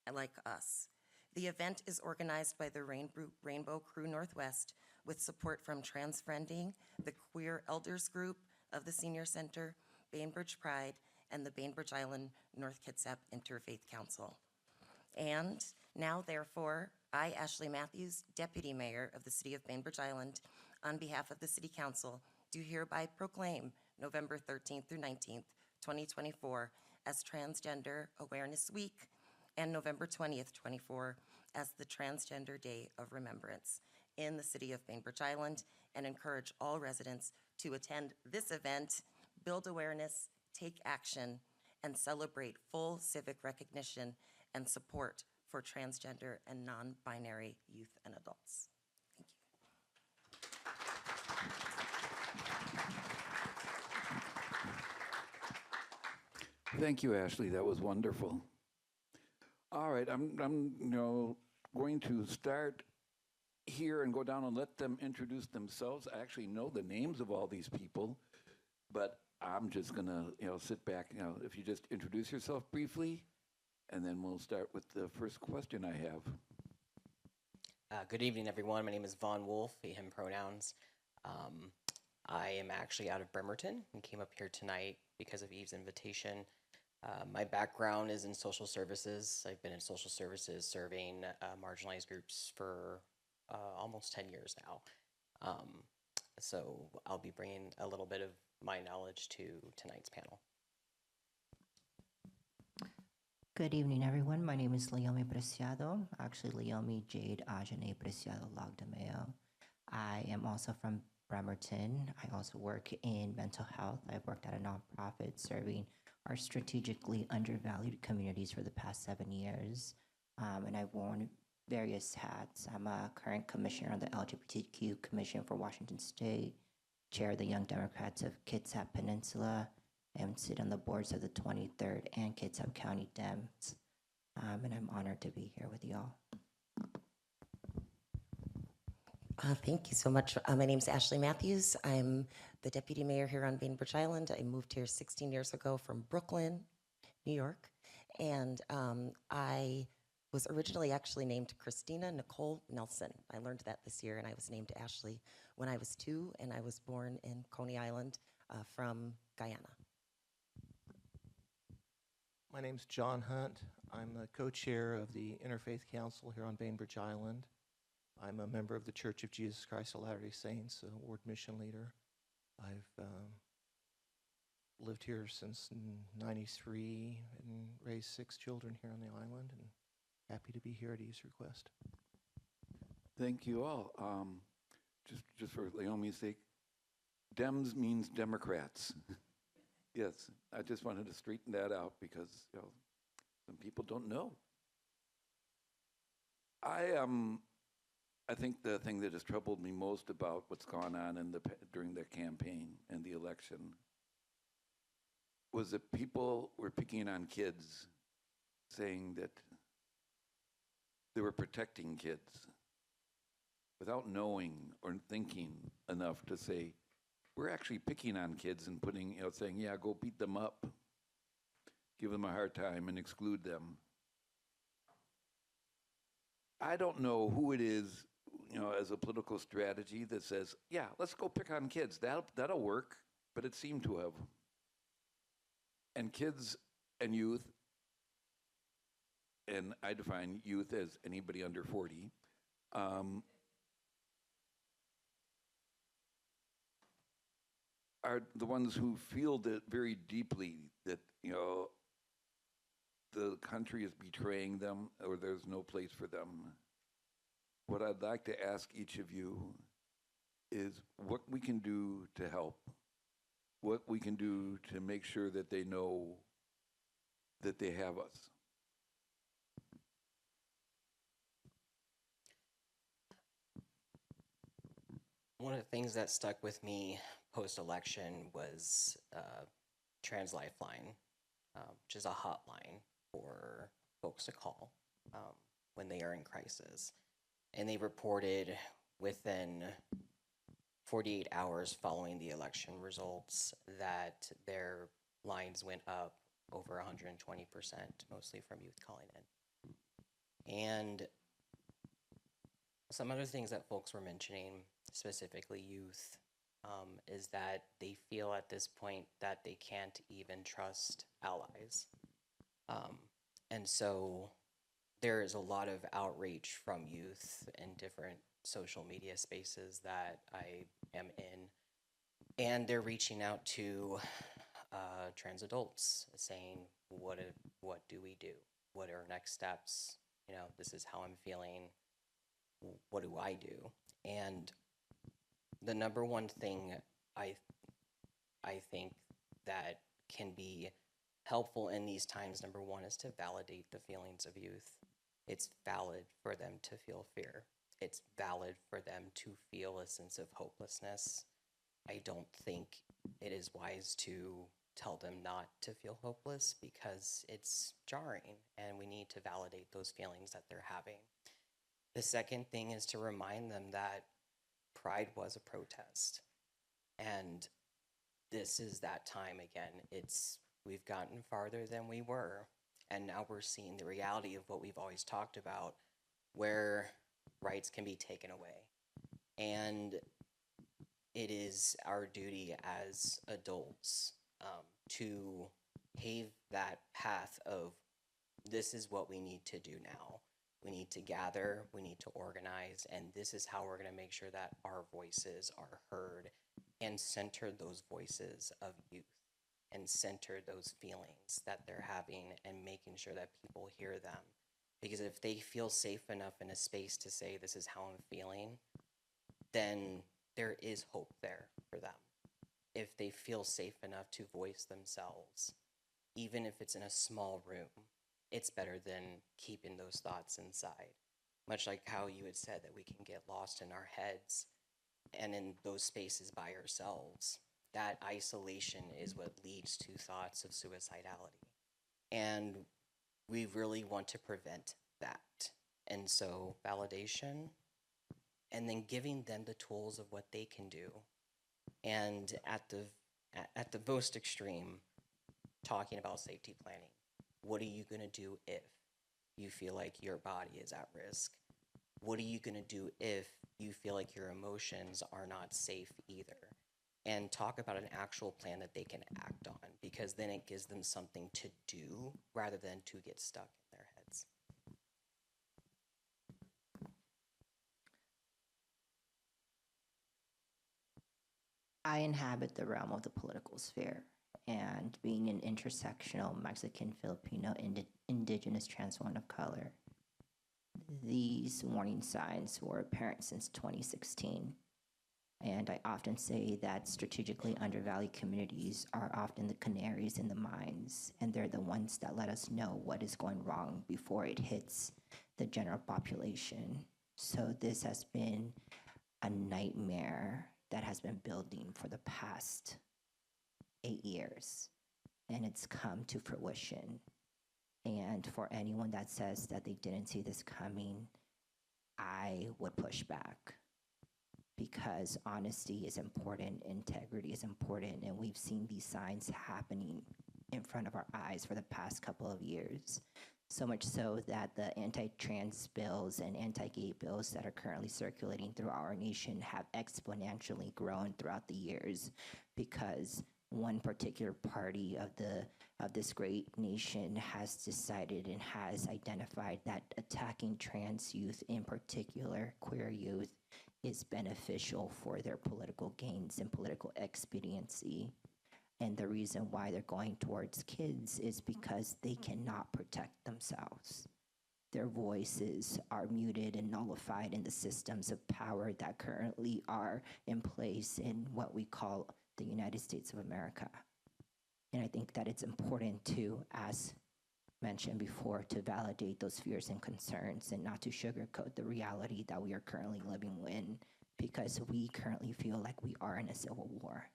and like us. The event is organized by the Rainbow Crew Northwest with support from Trans Friending, the Queer Elders Group of the Senior Center, Bainbridge Pride, and the Bainbridge Island North Kitsap Interfaith Council. And now, therefore, I, Ashley Matthews, Deputy Mayor of the City of Bainbridge Island, on behalf of the City Council, do hereby proclaim November 13th through 19th, 2024 as Transgender Awareness Week, and November 20th, 24 as the Transgender Day of Remembrance in the City of Bainbridge Island, and encourage all residents to attend this event, build awareness, take action, and celebrate full civic recognition and support for transgender and non-binary youth and adults. Thank you, Ashley. That was wonderful. All right, I'm going to start here and go down and let them introduce themselves. I actually know the names of all these people, but I'm just gonna sit back. If you just introduce yourself briefly, and then we'll start with the first question I have. Good evening, everyone. My name is Vaughn Wolf, him pronouns. I am actually out of Bremerton and came up here tonight because of Eve's invitation. My background is in social services. I've been in social services serving marginalized groups for almost 10 years now. So I'll be bringing a little bit of my knowledge to tonight's panel. Good evening, everyone. My name is Leomi Preciado, actually Leomi Jade Ajane Preciado Lagdameo. I am also from Bremerton. I also work in mental health. I've worked at a nonprofit serving our strategically undervalued communities for the past 7 years. And I've worn various hats. I'm a current commissioner on the LGBTQ Commission for Washington State, chair of the Young Democrats of Kitsap Peninsula, and sit on the boards of the 23rd and Kitsap County Dems. And I'm honored to be here with y'all. Thank you so much. My name is Ashley Matthews. I'm the deputy mayor here on Bainbridge Island. I moved here 16 years ago from Brooklyn, New York. And I was originally actually named Christina Nicole Nelson. I learned that this year, and I was named Ashley when I was 2, and I was born in Coney Island from Guyana. My name's John Hunt. I'm the co-chair of the Interfaith Council here on Bainbridge Island. I'm a member of the Church of Jesus Christ of Latter-day Saints, a ward mission leader. I've lived here since '93 and raised 6 children here on the island, and happy to be here at E's request. Thank you all. Just for Naomi's sake, Dems means Democrats. Yes, I just wanted to straighten that out because some people don't know. I think the thing that has troubled me most about what's gone on during the campaign and the election was that people were picking on kids, saying that they were protecting kids without knowing or thinking enough to say, we're actually picking on kids and saying, yeah, go beat them up, give them a hard time and exclude them. I don't know who it is, as a political strategy that says, yeah, let's go pick on kids. That'll work, but it seemed to have. And kids and youth, and I define youth as anybody under 40, are the ones who feel that very deeply that, the country is betraying them or there's no place for them. What I'd like to ask each of you is what we can do to help, what we can do to make sure that they know that they have us. One of the things that stuck with me post-election was Trans Lifeline, which is a hotline for folks to call when they are in crisis. And they reported within 48 hours following the election results that their lines went up over 120%, mostly from youth calling in. And some other things that folks were mentioning, specifically youth, is that they feel at this point that they can't even trust allies. And so there is a lot of outreach from youth in different social media spaces that I am in. And they're reaching out to trans adults saying, what do we do? What are next steps? This is how I'm feeling. What do I do? And the number one thing I think that can be helpful in these times, number one, is to validate the feelings of youth. It's valid for them to feel fear. It's valid for them to feel a sense of hopelessness. I don't think it is wise to tell them not to feel hopeless because it's jarring and we need to validate those feelings that they're having. The second thing is to remind them that Pride was a protest. And this is that time again. We've gotten farther than we were. And now we're seeing the reality of what we've always talked about, where rights can be taken away. And it is our duty as adults to pave that path of this is what we need to do now. We need to gather, we need to organize, and this is how we're going to make sure that our voices are heard and center those voices of youth and center those feelings that they're having and making sure that people hear them. Because if they feel safe enough in a space to say, this is how I'm feeling, then there is hope there for them. If they feel safe enough to voice themselves, even if it's in a small room, it's better than keeping those thoughts inside. Much like how you had said that we can get lost in our heads and in those spaces by ourselves. That isolation is what leads to thoughts of suicidality. And we really want to prevent that. And so validation, and then giving them the tools of what they can do. And at the most extreme, talking about safety planning. What are you going to do if you feel like your body is at risk? What are you going to do if you feel like your emotions are not safe either? And talk about an actual plan that they can act on, because then it gives them something to do rather than to get stuck in their heads. I inhabit the realm of the political sphere, and being an intersectional Mexican, Filipino, indigenous trans woman of color. These warning signs were apparent since 2016. And I often say that strategically undervalued communities are often the canaries in the mines, and they're the ones that let us know what is going wrong before it hits the general population. So this has been a nightmare that has been building for the past 8 years, and it's come to fruition. And for anyone that says that they didn't see this coming, I would push back, because honesty is important, integrity is important, and we've seen these signs happening in front of our eyes for the past couple of years. So much so that the anti-trans bills and anti-gay bills that are currently circulating through our nation have exponentially grown throughout the years, because one particular party of this great nation has decided and has identified that attacking trans youth, in particular queer youth, is beneficial for their political gains and political expediency. And the reason why they're going towards kids is because they cannot protect themselves. Their voices are muted and nullified in the systems of power that currently are in place in what we call the United States of America. And I think that it's important to, as mentioned before, to validate those fears and concerns and not to sugarcoat the reality that we are currently living in, because we currently feel like we are in a civil war,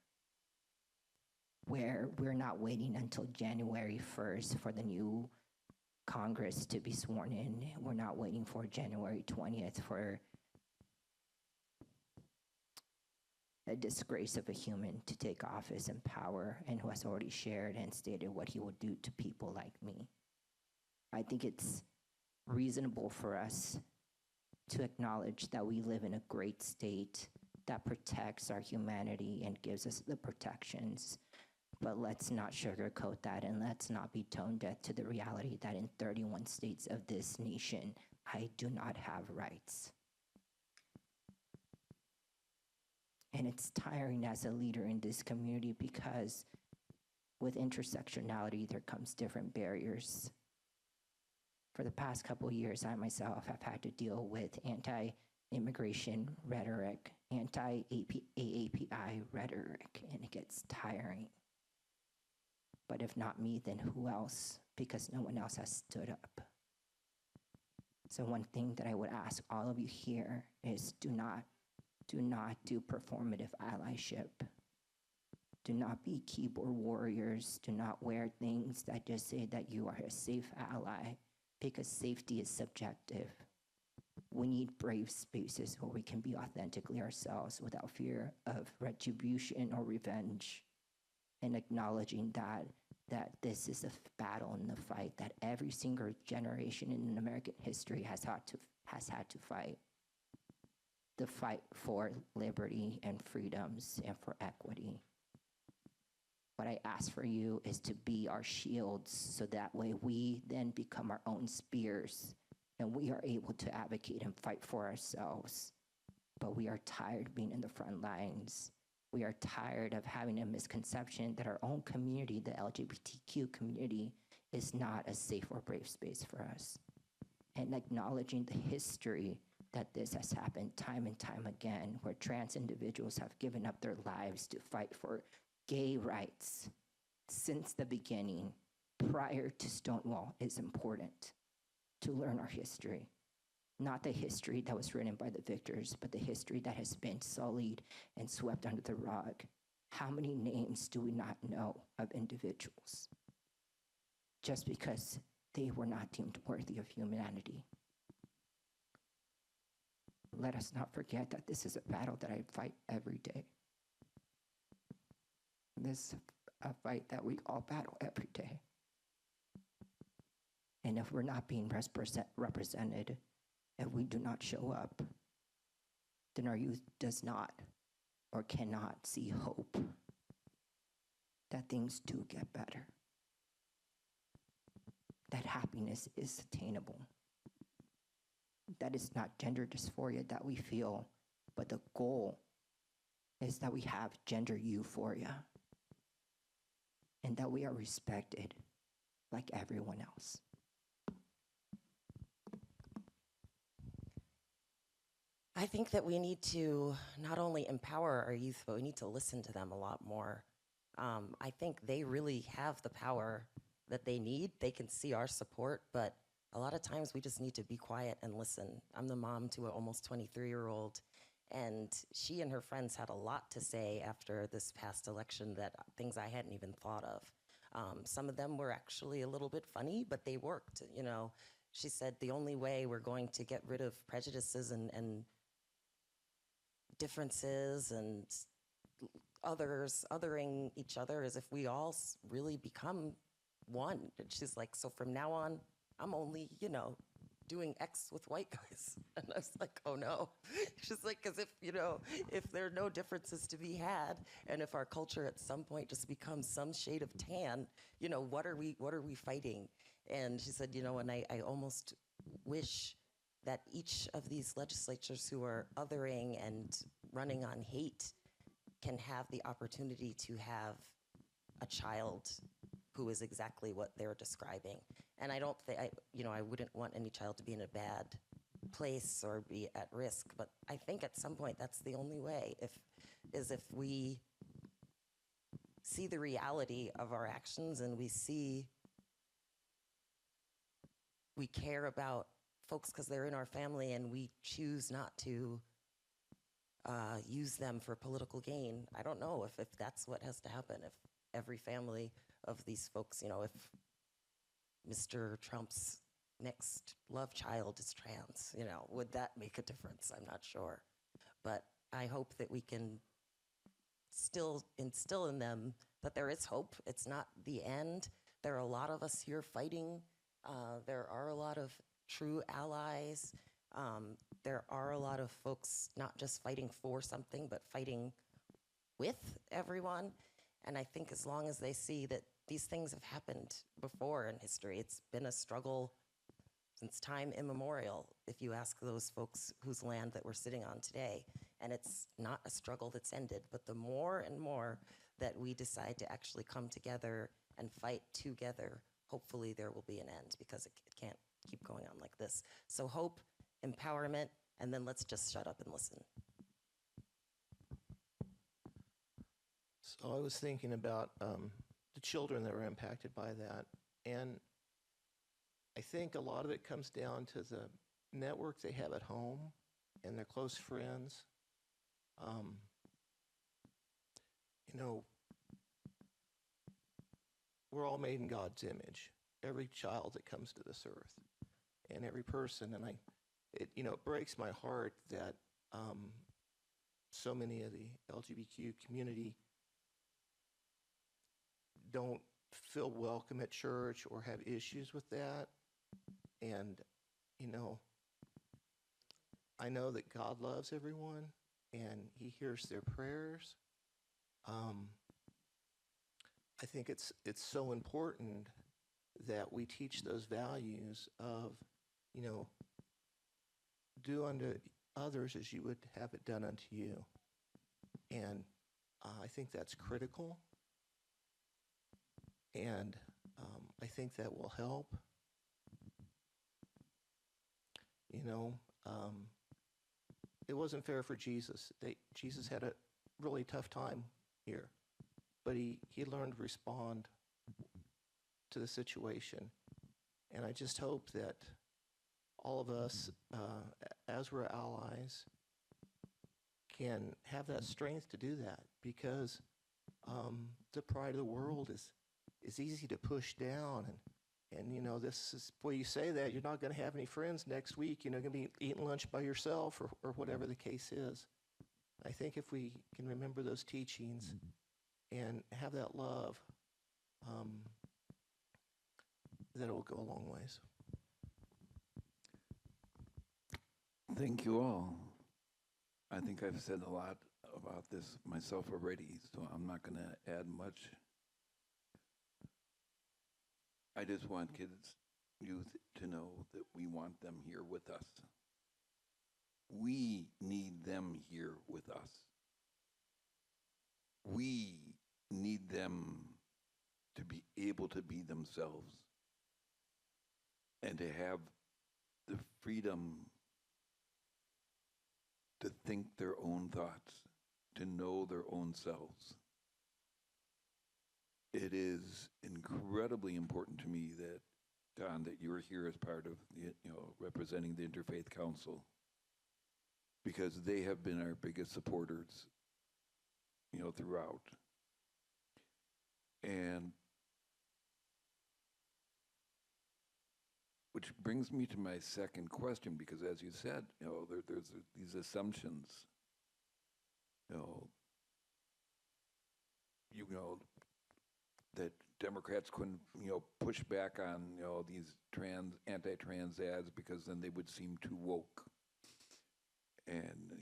where we're not waiting until January 1st for the new Congress to be sworn in. We're not waiting for January 20th for a disgrace of a human to take office and power, and who has already shared and stated what he will do to people like me. I think it's reasonable for us to acknowledge that we live in a great state that protects our humanity and gives us the protections. But let's not sugarcoat that, and let's not be tone deaf to the reality that in 31 states of this nation, I do not have rights. And it's tiring as a leader in this community, because with intersectionality, there comes different barriers. For the past couple of years, I myself have had to deal with anti-immigration rhetoric, anti-AAPI rhetoric, and it gets tiring. But if not me, then who else? Because no one else has stood up. So one thing that I would ask all of you here is do not do performative allyship. Do not be keyboard warriors. Do not wear things that just say that you are a safe ally, because safety is subjective. We need brave spaces where we can be authentically ourselves without fear of retribution or revenge, and acknowledging that this is a battle and a fight that every single generation in American history has had to fight. The fight for liberty and freedoms and for equity. What I ask for you is to be our shields, so that way we then become our own spears, and we are able to advocate and fight for ourselves. But we are tired of being in the front lines. We are tired of having a misconception that our own community, the LGBTQ community, is not a safe or brave space for us. And acknowledging the history that this has happened time and time again, where trans individuals have given up their lives to fight for gay rights since the beginning, prior to Stonewall, is important to learn our history. Not the history that was written by the victors, but the history that has been sullied and swept under the rug. How many names do we not know of individuals just because they were not deemed worthy of humanity? Let us not forget that this is a battle that I fight every day. This is a fight that we all battle every day. And if we're not being represented, if we do not show up, then our youth does not or cannot see hope that things do get better, that happiness is attainable. That is not gender dysphoria that we feel, but the goal is that we have gender euphoria. and that we are respected like everyone else. I think that we need to not only empower our youth, but we need to listen to them a lot more. I think they really have the power that they need. They can see our support, but a lot of times we just need to be quiet and listen. I'm the mom to an almost 23-year-old, and she and her friends had a lot to say after this past election, that things I hadn't even thought of. Some of them were actually a little bit funny, but they worked. You know, she said the only way we're going to get rid of prejudices and differences and othering each other is if we all really become one. And she's like, so from now on, I'm only, doing X with white guys. And I was like, oh no. She's like, because if there are no differences to be had, and if our culture at some point just becomes some shade of tan, what are we fighting? And she said, and I almost wish that each of these legislatures who are othering and running on hate can have the opportunity to have a child who is exactly what they're describing. And I don't think, I wouldn't want any child to be in a bad place or be at risk, but I think at some point that's the only way, if we see the reality of our actions and we care about folks because they're in our family and we choose not to use them for political gain. I don't know if that's what has to happen, if every family of these folks, if Mr. Trump's next love child is trans, would that make a difference? I'm not sure. But I hope that we can still instill in them that there is hope. It's not the end. There are a lot of us here fighting. There are a lot of true allies. There are a lot of folks not just fighting for something, but fighting with everyone. And I think as long as they see that these things have happened before in history, it's been a struggle since time immemorial, if you ask those folks whose land that we're sitting on today. And it's not a struggle that's ended, but the more and more that we decide to actually come together and fight together, hopefully there will be an end, because it can't keep going on like this. So hope, empowerment, and then let's just shut up and listen. So I was thinking about the children that were impacted by that. And I think a lot of it comes down to the network they have at home and their close friends. We're all made in God's image. Every child that comes to this earth and every person. And it breaks my heart that so many of the LGBTQ community don't feel welcome at church or have issues with that. And, I know that God loves everyone and he hears their prayers. I think it's so important that we teach those values of, do unto others as you would have it done unto you. And I think that's critical. And I think that will help. It wasn't fair for Jesus. Jesus had a really tough time here, but he learned to respond to the situation. And I just hope that all of us, as we're allies, can have that strength to do that, because the pride of the world is easy to push down. And this is, boy, you say that, you're not going to have any friends next week. You're going to be eating lunch by yourself or whatever the case is. I think if we can remember those teachings and have that love, that it will go a long ways. Thank you all. I think I've said a lot about this myself already, so I'm not going to add much. I just want youth to know that we want them here with us. We need them here with us. We need them to be able to be themselves and to have the freedom to think their own thoughts, to know their own selves. It is incredibly important to me that, Don, that you're here as part of the, representing the Interfaith Council, because they have been our biggest supporters, throughout. And which brings me to my second question, because as you said, there's these assumptions, that Democrats couldn't, push back on, these anti-trans ads because then they would seem too woke. And,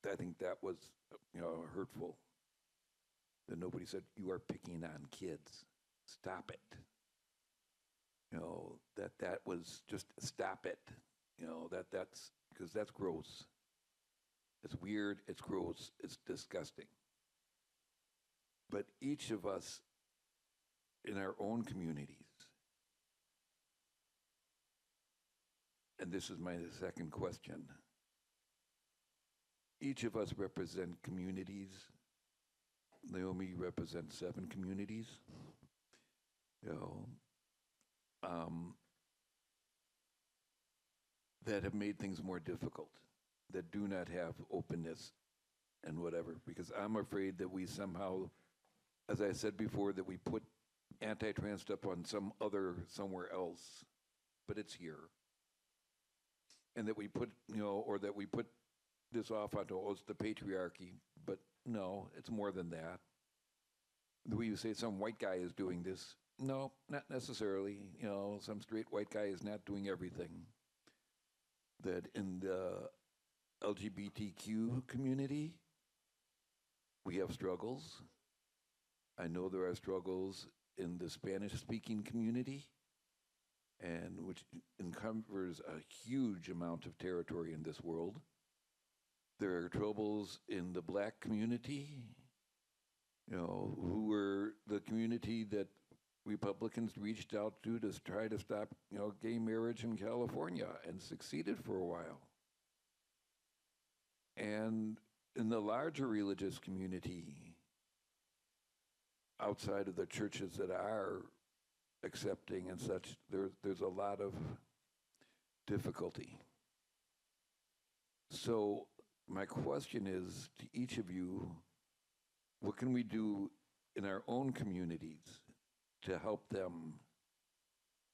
I think that was, hurtful. That nobody said, you are picking on kids. Stop it. That was just stop it. That's because that's gross. It's weird, it's gross, it's disgusting. But each of us in our own communities, and this is my second question, each of us represent communities. Naomi represents 7 communities. That have made things more difficult, that do not have openness and whatever, because I'm afraid that we somehow, as I said before, that we put anti-trans stuff on somewhere else, but it's here. And that we put, or that we put this off onto, it's the patriarchy, but no, it's more than that. We say some white guy is doing this. No, not necessarily. Some straight white guy is not doing everything. That in the LGBTQ community, we have struggles. I know there are struggles in the Spanish-speaking community, and which encumbers a huge amount of territory in this world. There are troubles in the Black community, who were the community that Republicans reached out to try to stop, gay marriage in California, and succeeded for a while. And in the larger religious community, outside of the churches that are accepting and such, there's a lot of difficulty. So my question is to each of you, what can we do in our own communities to help them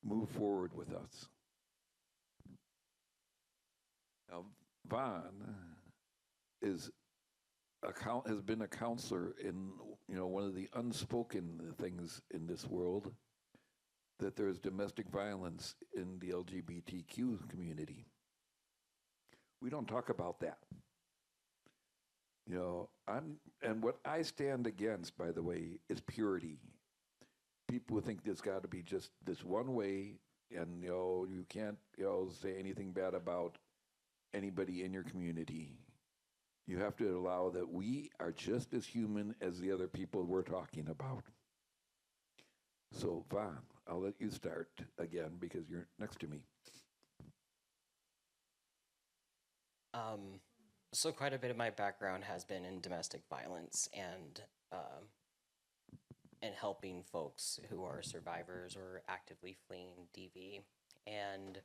move forward with us? Now, Vaughn has been a counselor in, one of the unspoken things in this world, that there's domestic violence in the LGBTQ community. We don't talk about that. And what I stand against, by the way, is purity. People think there's got to be just this one way, and you can't say anything bad about anybody in your community. You have to allow that we are just as human as the other people we're talking about. So Vaughn, I'll let you start again because you're next to me. So quite a bit of my background has been in domestic violence and helping folks who are survivors or actively fleeing DV. And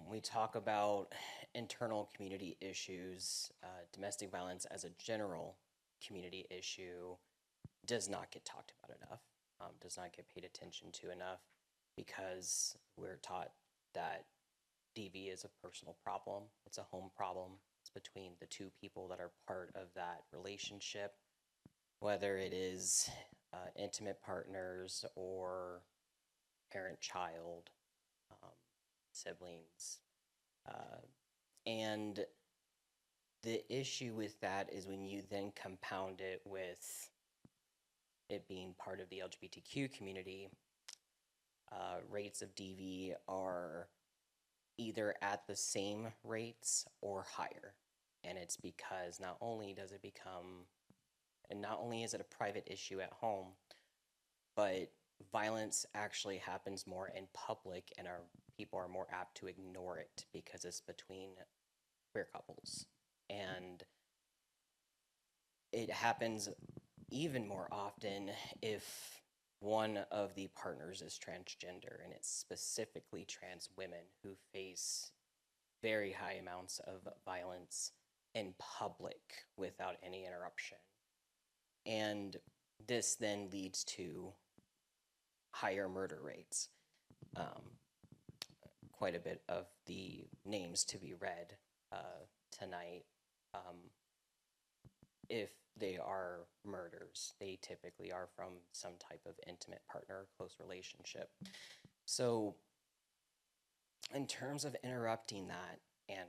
we talk about internal community issues. Domestic violence as a general community issue does not get talked about enough, does not get paid attention to enough, because we're taught that DV is a personal problem. It's a home problem. It's between the two people that are part of that relationship, whether it is intimate partners or parent-child, siblings. And the issue with that is when you then compound it with it being part of the LGBTQ community, rates of DV are either at the same rates or higher. And it's because not only does it become And not only is it a private issue at home, but violence actually happens more in public, and people are more apt to ignore it because it's between queer couples. And it happens even more often if one of the partners is transgender, and it's specifically trans women who face very high amounts of violence in public without any interruption. And this then leads to higher murder rates. Quite a bit of the names to be read tonight, if they are murders, they typically are from some type of intimate partner, close relationship. So in terms of interrupting that and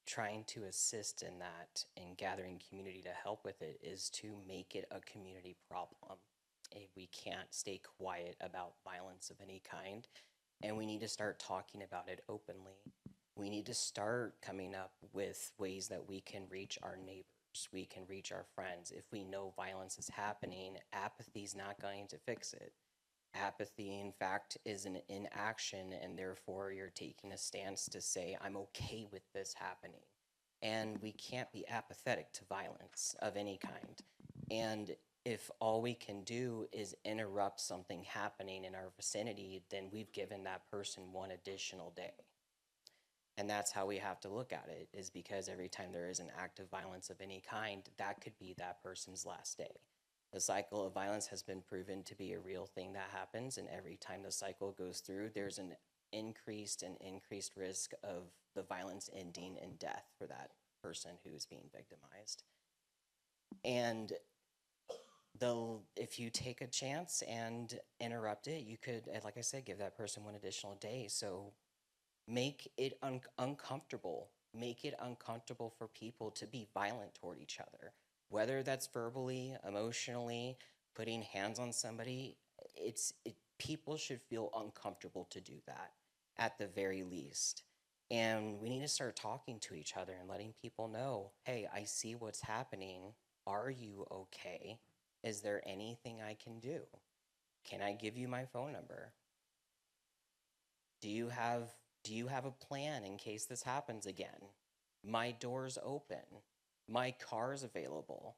trying to assist in that and gathering community to help with it is to make it a community problem. We can't stay quiet about violence of any kind, and we need to start talking about it openly. We need to start coming up with ways that we can reach our neighbors, we can reach our friends. If we know violence is happening, apathy is not going to fix it. Apathy, in fact, is an inaction, and therefore you're taking a stance to say, I'm okay with this happening. And we can't be apathetic to violence of any kind. And if all we can do is interrupt something happening in our vicinity, then we've given that person one additional day. And that's how we have to look at it, is because every time there is an act of violence of any kind, that could be that person's last day. The cycle of violence has been proven to be a real thing that happens, and every time the cycle goes through, there's an increased risk of the violence ending in death for that person who is being victimized. And if you take a chance and interrupt it, you could, like I said, give that person one additional day. So make it uncomfortable. Make it uncomfortable for people to be violent toward each other. Whether that's verbally, emotionally, putting hands on somebody, people should feel uncomfortable to do that at the very least. And we need to start talking to each other and letting people know, hey, I see what's happening. Are you okay? Is there anything I can do? Can I give you my phone number? Do you have a plan in case this happens again? My door's open. My car's available.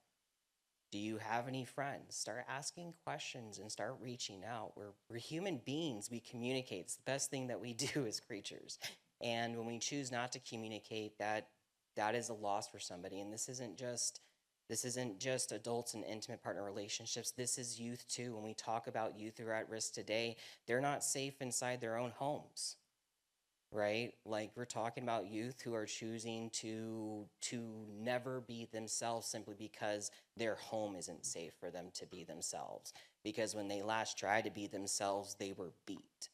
Do you have any friends? Start asking questions and start reaching out. We're human beings. We communicate. It's the best thing that we do as creatures. And when we choose not to communicate, that is a loss for somebody. And this isn't just adults and intimate partner relationships. This is youth too. When we talk about youth who are at risk today, they're not safe inside their own homes, right? Like, we're talking about youth who are choosing to never be themselves simply because their home isn't safe for them to be themselves. Because when they last tried to be themselves, they were beat.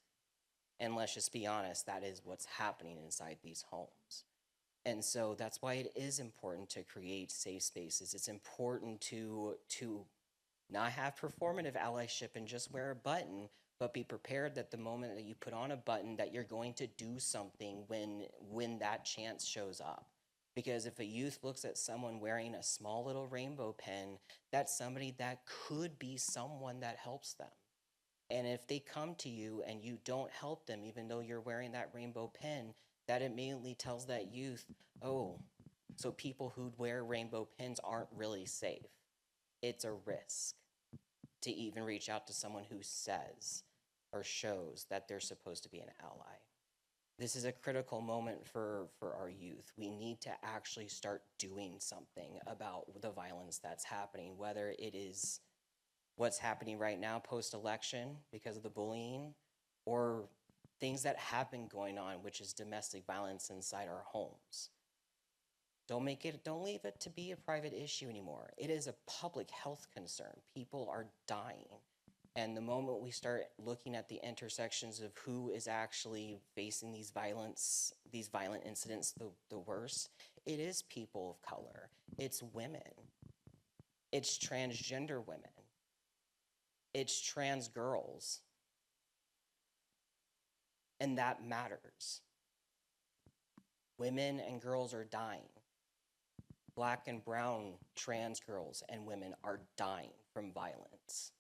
And let's just be honest, that is what's happening inside these homes. And so that's why it is important to create safe spaces. It's important to not have performative allyship and just wear a button, but be prepared that the moment that you put on a button that you're going to do something when that chance shows up. Because if a youth looks at someone wearing a small little rainbow pen, that's somebody that could be someone that helps them. And if they come to you and you don't help them, even though you're wearing that rainbow pen, that immediately tells that youth, oh, so people who wear rainbow pens aren't really safe. It's a risk to even reach out to someone who says or shows that they're supposed to be an ally. This is a critical moment for our youth. We need to actually start doing something about the violence that's happening, whether it is what's happening right now post-election because of the bullying, or things that have been going on, which is domestic violence inside our homes. Don't leave it to be a private issue anymore. It is a public health concern. People are dying. And the moment we start looking at the intersections of who is actually facing these violent incidents the worst, it is people of color. It's women. It's transgender women. It's trans girls. And that matters. Women and girls are dying. Black and brown trans girls and women are dying from violence.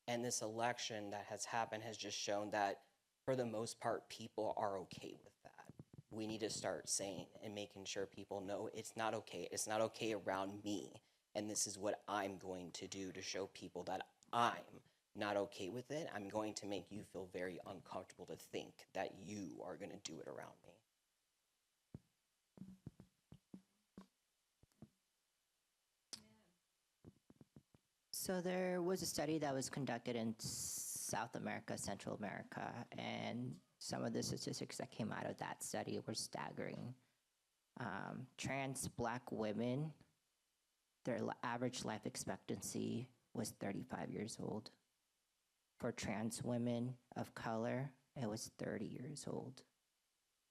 And this election that has happened has just shown that, for the most part, people are okay with that. We need to start saying and making sure people know it's not okay. It's not okay around me. And this is what I'm going to do to show people that I'm not okay with it. I'm going to make you feel very uncomfortable to think that you are going to do it around me. So there was a study that was conducted in South America, Central America, and some of the statistics that came out of that study were staggering. Trans Black women, their average life expectancy was 35 years old. For trans women of color, it was 30 years old.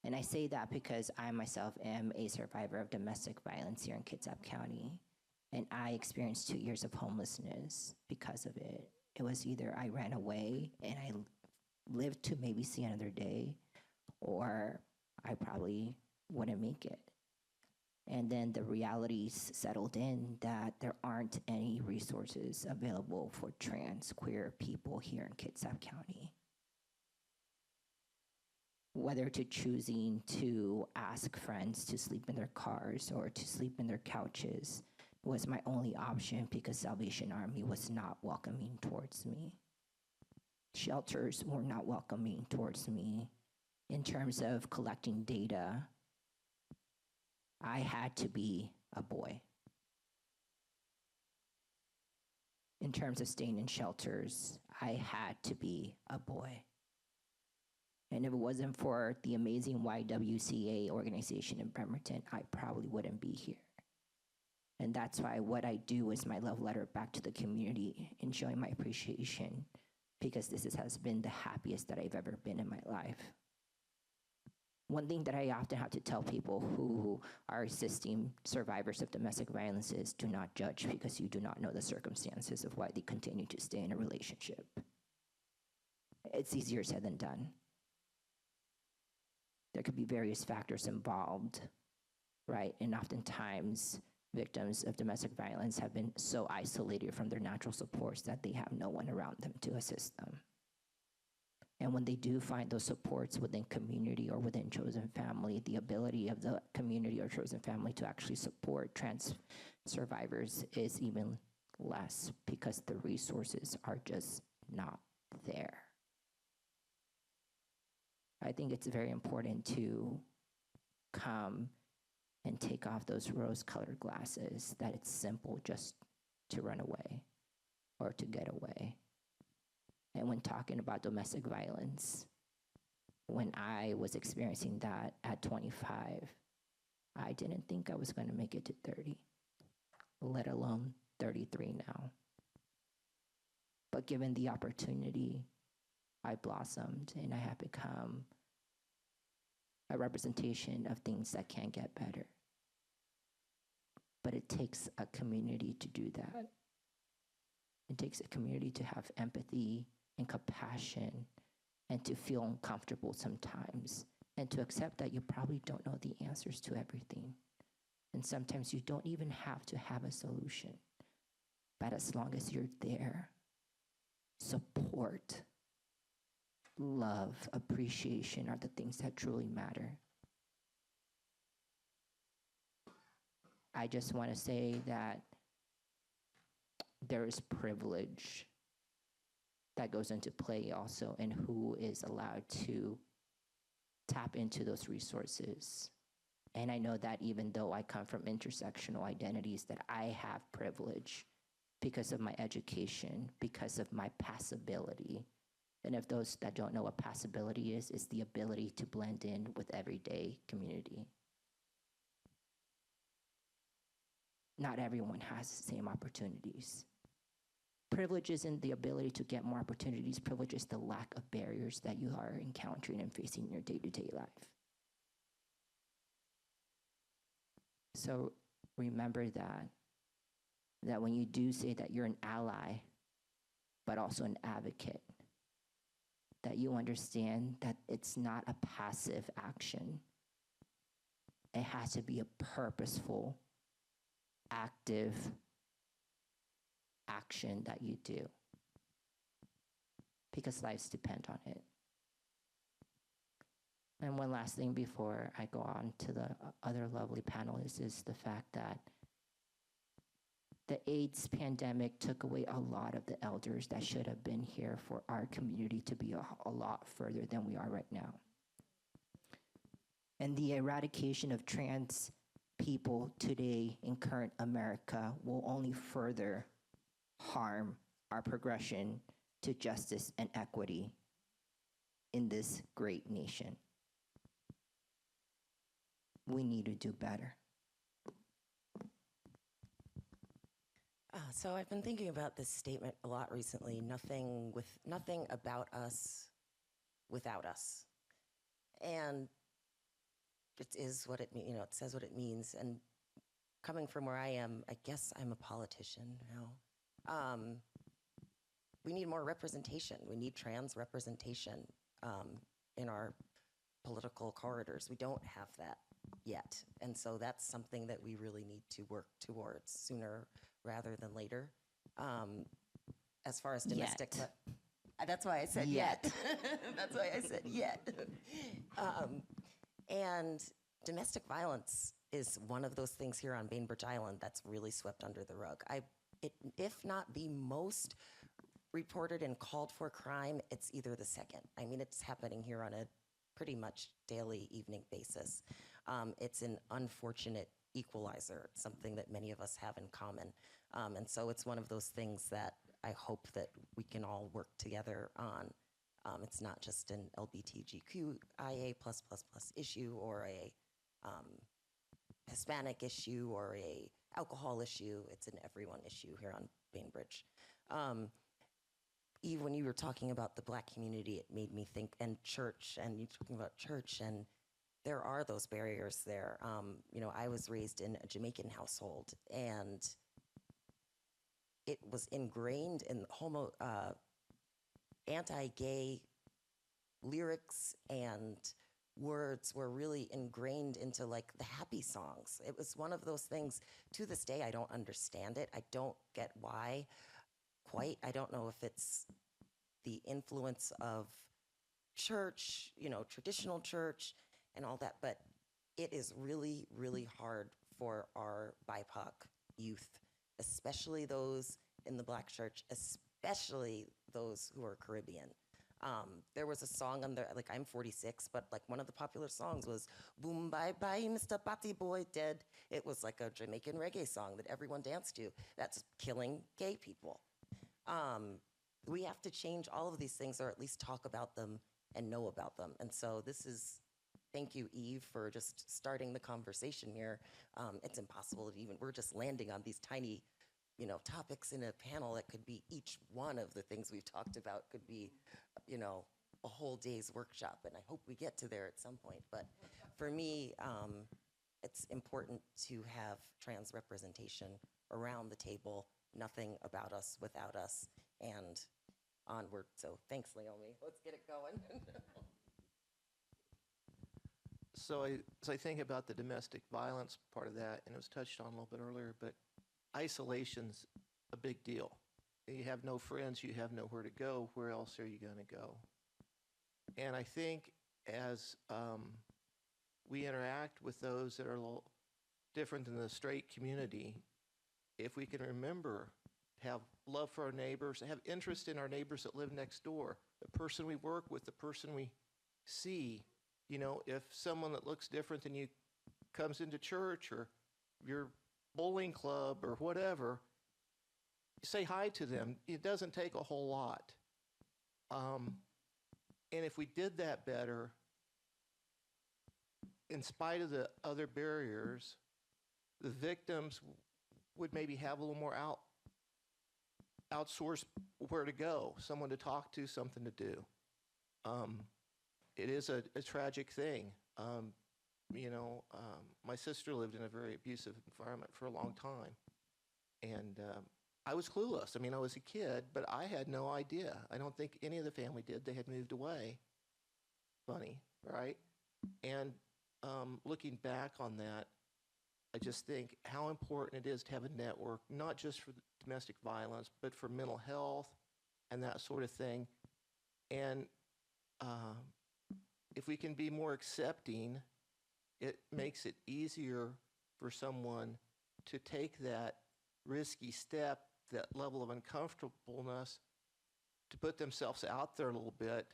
And I say that because I myself am a survivor of domestic violence here in Kitsap County. And I experienced 2 years of homelessness because of it. It was either I ran away and I lived to maybe see another day, or I probably wouldn't make it. And then the realities settled in that there aren't any resources available for trans queer people here in Kitsap County. Whether to choosing to ask friends to sleep in their cars or to sleep in their couches was my only option because Salvation Army was not welcoming towards me. Shelters were not welcoming towards me. In terms of collecting data, I had to be a boy. In terms of staying in shelters, I had to be a boy. And if it wasn't for the amazing YWCA organization in Bremerton, I probably wouldn't be here. And that's why what I do is my love letter back to the community and showing my appreciation, because this has been the happiest that I've ever been in my life. One thing that I often have to tell people who are assisting survivors of domestic violence is do not judge because you do not know the circumstances of why they continue to stay in a relationship. It's easier said than done. There could be various factors involved, right? And oftentimes, victims of domestic violence have been so isolated from their natural supports that they have no one around them to assist them. And when they do find those supports within community or within chosen family, the ability of the community or chosen family to actually support trans survivors is even less because the resources are just not there. I think it's very important to come and take off those rose-colored glasses, that it's simple just to run away or to get away. And when talking about domestic violence, when I was experiencing that at 25, I didn't think I was going to make it to 30, let alone 33 now. But given the opportunity, I blossomed and I have become a representation of things that can get better. But it takes a community to do that. It takes a community to have empathy and compassion and to feel uncomfortable sometimes and to accept that you probably don't know the answers to everything. And sometimes you don't even have to have a solution. But as long as you're there, support, love, appreciation are the things that truly matter. I just want to say that there is privilege that goes into play also in who is allowed to tap into those resources. And I know that even though I come from intersectional identities, that I have privilege because of my education, because of my passability. And if those that don't know what passability is, it's the ability to blend in with everyday community. Not everyone has the same opportunities. Privilege isn't the ability to get more opportunities. Privilege is the lack of barriers that you are encountering and facing in your day-to-day life. So remember that when you do say that you're an ally, but also an advocate, that you understand that it's not a passive action. It has to be a purposeful active action that you do, because lives depend on it. And one last thing before I go on to the other lovely panelists is the fact that the AIDS pandemic took away a lot of the elders that should have been here for our community to be a lot further than we are right now. And the eradication of trans people today in current America will only further harm our progression to justice and equity in this great nation. We need to do better. So I've been thinking about this statement a lot recently. Nothing about us without us, and it is what it means. It says what it means. And coming from where I am, I guess I'm a politician now. We need more representation. We need trans representation in our political corridors. We don't have that yet, and so that's something that we really need to work towards sooner rather than later. As far as domestic, that's why I said yet. That's why I said yet. And domestic violence is one of those things here on Bainbridge Island that's really swept under the rug. If not the most reported and called for crime, it's either the second. I mean, it's happening here on a pretty much daily, evening basis. It's an unfortunate equalizer, something that many of us have in common. And so it's one of those things that I hope that we can all work together on. It's not just an LGBTQIA++ issue or a Hispanic issue or a alcohol issue. It's an everyone issue here on Bainbridge. Eve, when you were talking about the Black community, it made me think, and church, and you're talking about church, and there are those barriers there. I was raised in a Jamaican household, and it was ingrained in anti-gay lyrics and words were really ingrained into like the happy songs. It was one of those things, to this day, I don't understand it. I don't get why quite. I don't know if it's the influence of church, traditional church and all that, but it is really, really hard for our BIPOC youth, especially those in the Black church, especially those who are Caribbean. There was a song on there, I'm 46, but one of the popular songs was "Boom Bye Bye, Mr. Batty Boy Dead." It was like a Jamaican reggae song that everyone danced to. That's killing gay people. We have to change all of these things, or at least talk about them and know about them. And so thank you, Eve, for just starting the conversation here. It's impossible to we're just landing on these tiny, topics in a panel that could be each one of the things we've talked about, could be, a whole day's workshop. And I hope we get to there at some point. But for me, it's important to have trans representation around the table. Nothing about us without us, and onward. So thanks, Naomi. Let's get it going. So I think about the domestic violence part of that, and it was touched on a little bit earlier, but isolation's a big deal. You have no friends, you have nowhere to go. Where else are you going to go? And I think as we interact with those that are a little different than the straight community, if we can remember to have love for our neighbors, have interest in our neighbors that live next door, the person we work with, the person we see, if someone that looks different than you comes into church or your bowling club or whatever, say hi to them. It doesn't take a whole lot. And if we did that better, in spite of the other barriers, the victims would maybe have a little more outsourced where to go, someone to talk to, something to do. It is a tragic thing. My sister lived in a very abusive environment for a long time. And I was clueless. I was a kid, but I had no idea. I don't think any of the family did. They had moved away. Funny, right? And looking back on that, I just think how important it is to have a network, not just for domestic violence, but for mental health and that sort of thing. And if we can be more accepting, it makes it easier for someone to take that risky step, that level of uncomfortableness, to put themselves out there a little bit,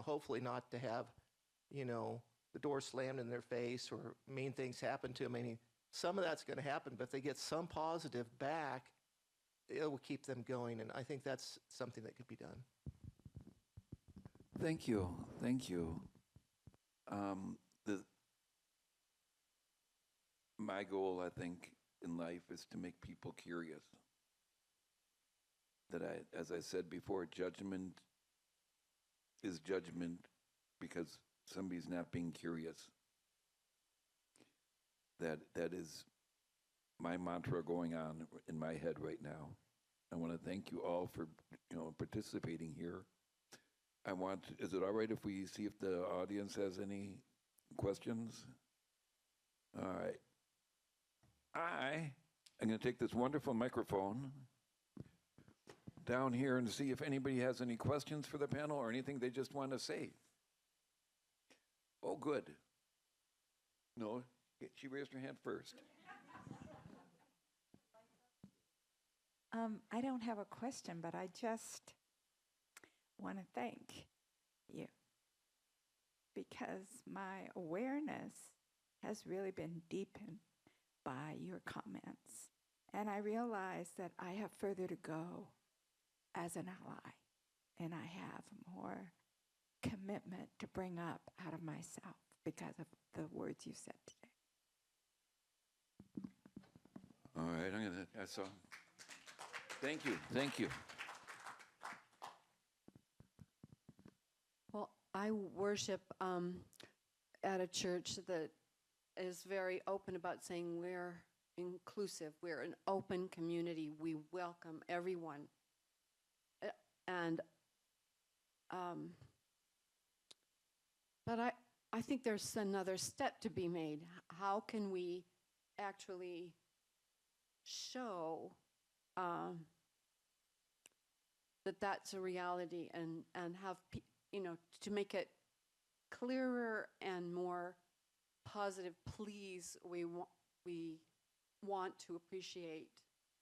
hopefully not to have, the door slammed in their face or mean things happen to them. I mean, some of that's going to happen, but if they get some positive back, it will keep them going. And I think that's something that could be done. Thank you. Thank you. My goal, I think, in life is to make people curious. That as I said before, judgment is judgment because somebody's not being curious. That is my mantra going on in my head right now. I want to thank you all for participating here. Is it all right if we see if the audience has any questions? All right. I'm going to take this wonderful microphone down here and see if anybody has any questions for the panel or anything they just want to say. Oh, good. No, she raised her hand first. I don't have a question, but I just want to thank you because my awareness has really been deepened by your comments. And I realize that I have further to go as an ally, and I have more commitment to bring up out of myself because of the words you said today. All right, thank you, thank you. Well, I worship at a church that is very open about saying we're inclusive, we're an open community, we welcome everyone. And but I think there's another step to be made. How can we actually show that that's a reality and have to make it clearer and more positive? Please, we want to appreciate,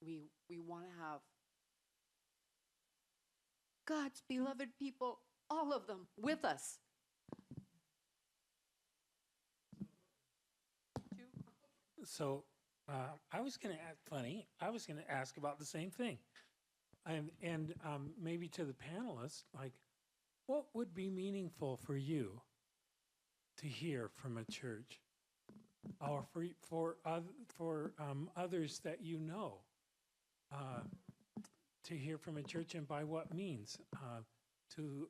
we want to have God's beloved people, all of them, with us. So I was going to act funny. I was going to ask about the same thing. And maybe to the panelists, like, what would be meaningful for you to hear from a church or for others that you know to hear from a church, and by what means to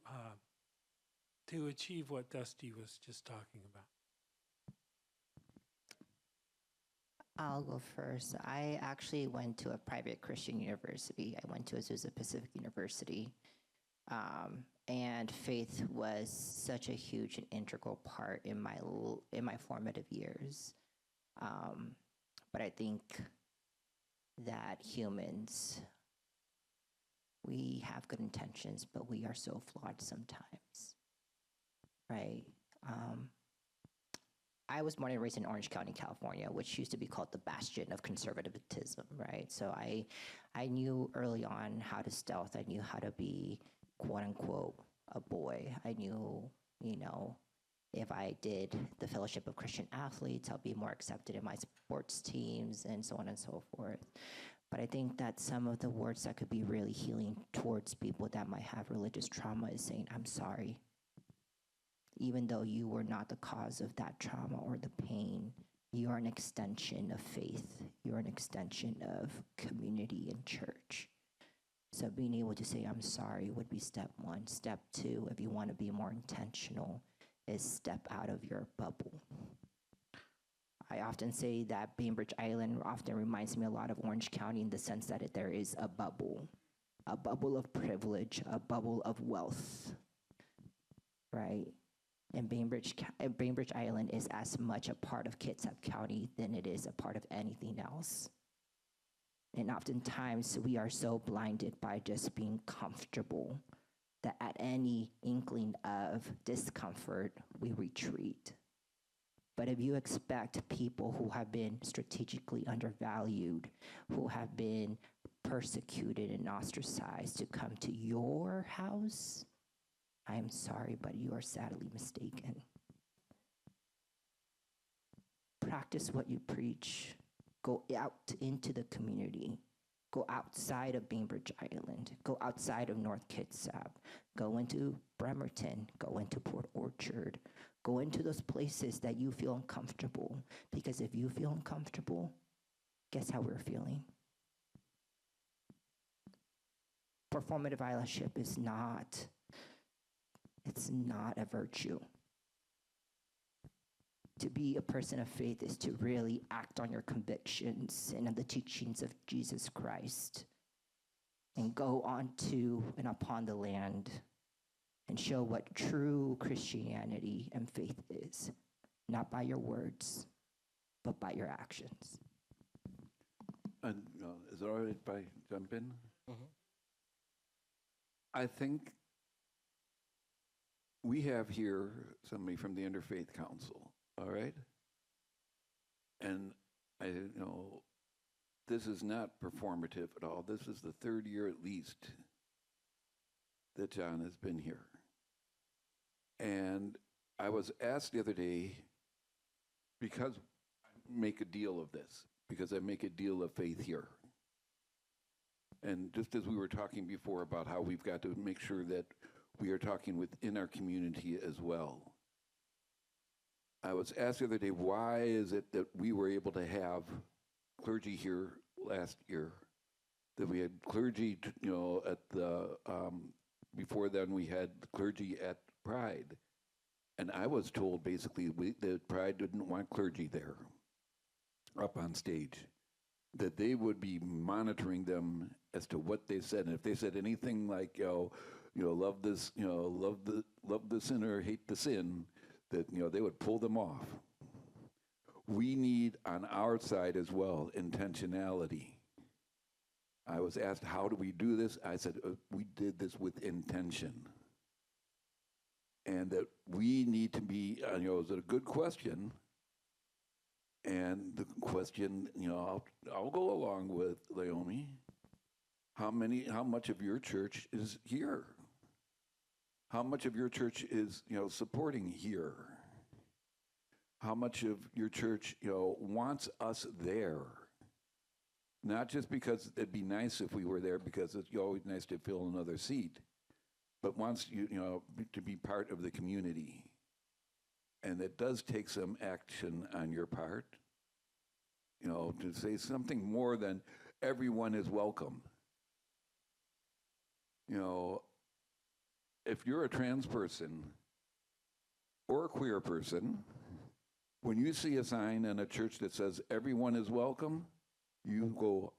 achieve what Dusty was just talking about? I'll go first. I actually went to a private Christian university. I went to Azusa Pacific University. And faith was such a huge and integral part in my formative years. But I think that humans, we have good intentions, but we are so flawed sometimes, right? I was born and raised in Orange County, California, which used to be called the bastion of conservatism, right? So I knew early on how to stealth. I knew how to be, quote unquote, a boy. I knew, if I did the Fellowship of Christian Athletes, I'll be more accepted in my sports teams and so on and so forth. But I think that some of the words that could be really healing towards people that might have religious trauma is saying, I'm sorry. Even though you were not the cause of that trauma or the pain, you are an extension of faith. You're an extension of community and church. So being able to say, I'm sorry would be step one. Step two, if you want to be more intentional, is step out of your bubble. I often say that Bainbridge Island often reminds me a lot of Orange County in the sense that there is a bubble of privilege, a bubble of wealth, right? And Bainbridge Island is as much a part of Kitsap County than it is a part of anything else. And oftentimes we are so blinded by just being comfortable that at any inkling of discomfort, we retreat. But if you expect people who have been strategically undervalued, who have been persecuted and ostracized to come to your house, I am sorry, but you are sadly mistaken. Practice what you preach. Go out into the community. Go outside of Bainbridge Island. Go outside of North Kitsap. Go into Bremerton. Go into Port Orchard. Go into those places that you feel uncomfortable. Because if you feel uncomfortable, guess how we're feeling? Performative allyship is not, it's not a virtue. To be a person of faith is to really act on your convictions and on the teachings of Jesus Christ and go on to and upon the land and show what true Christianity and faith is, not by your words, but by your actions. And is it all right if I jump in? I think we have here somebody from the Interfaith Council, all right? And this is not performative at all. This is the third year at least that John has been here. And I was asked the other day, because I make a deal of this, because I make a deal of faith here. And just as we were talking before about how we've got to make sure that we are talking within our community as well. I was asked the other day, why is it that we were able to have clergy here last year? That we had clergy, at the, before then we had clergy at Pride. And I was told basically that Pride didn't want clergy there up on stage, that they would be monitoring them as to what they said. And if they said anything like, love this, love the sinner, hate the sin, that, they would pull them off. We need on our side as well intentionality. I was asked, how do we do this? I said, we did this with intention. And that we need to be, is it a good question? And the question, I'll go along with Naomi. How much of your church is here? How much of your church is, supporting here? How much of your church, wants us there? Not just because it'd be nice if we were there, because it's always nice to fill another seat, but wants you, to be part of the community. And it does take some action on your part, to say something more than everyone is welcome. If you're a trans person or a queer person, when you see a sign in a church that says everyone is welcome, you go,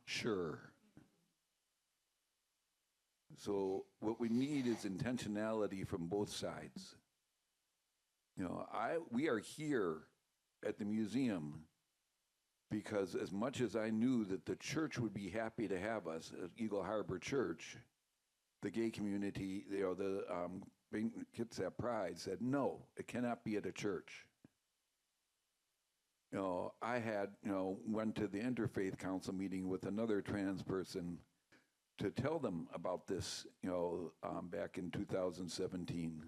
sure. So what we need is intentionality from both sides. We are here at the museum because as much as I knew that the church would be happy to have us at Eagle Harbor Church, the gay community, the Kitsap Pride said, no, it cannot be at a church. I had, went to the Interfaith Council meeting with another trans person to tell them about this, back in 2017.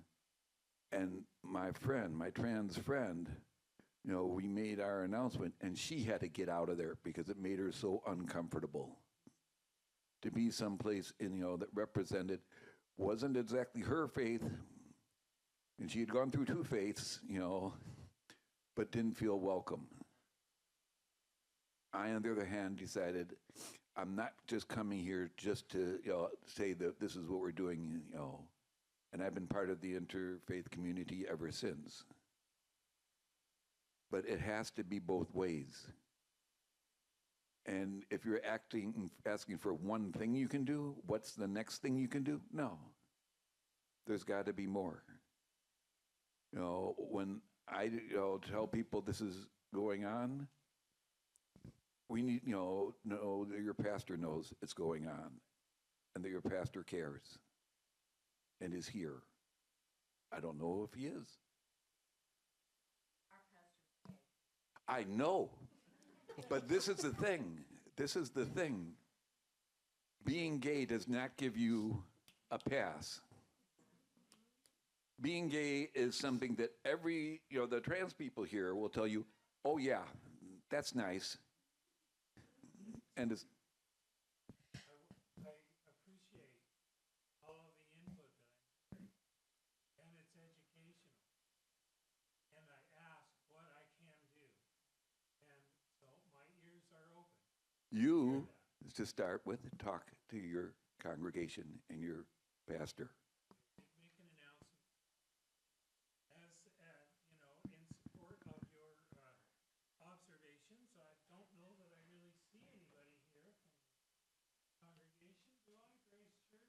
And my friend, my trans friend, we made our announcement and she had to get out of there because it made her so uncomfortable to be someplace that represented, wasn't exactly her faith. And she had gone through two faiths, but didn't feel welcome. I, on the other hand, decided I'm not just coming here just to say that this is what we're doing, and I've been part of the interfaith community ever since. But it has to be both ways. And if you're asking for one thing you can do, what's the next thing you can do? No. There's got to be more. You know, when I tell people this is going on, we need, know that your pastor knows it's going on and that your pastor cares and is here. I don't know if he is. I know. But this is the thing. This is the thing. Being gay does not give you a pass. Being gay is something that the trans people here will tell you, oh yeah, that's nice. And it's, I appreciate all of the input that I'm hearing, and it's educational. And I ask what I can do. And so my ears are open. you, to start with, talk to your congregation and your pastor. Make an announcement. As, in support of your observations, I don't know that I really see anybody here from the congregation. Do I, Grace Church?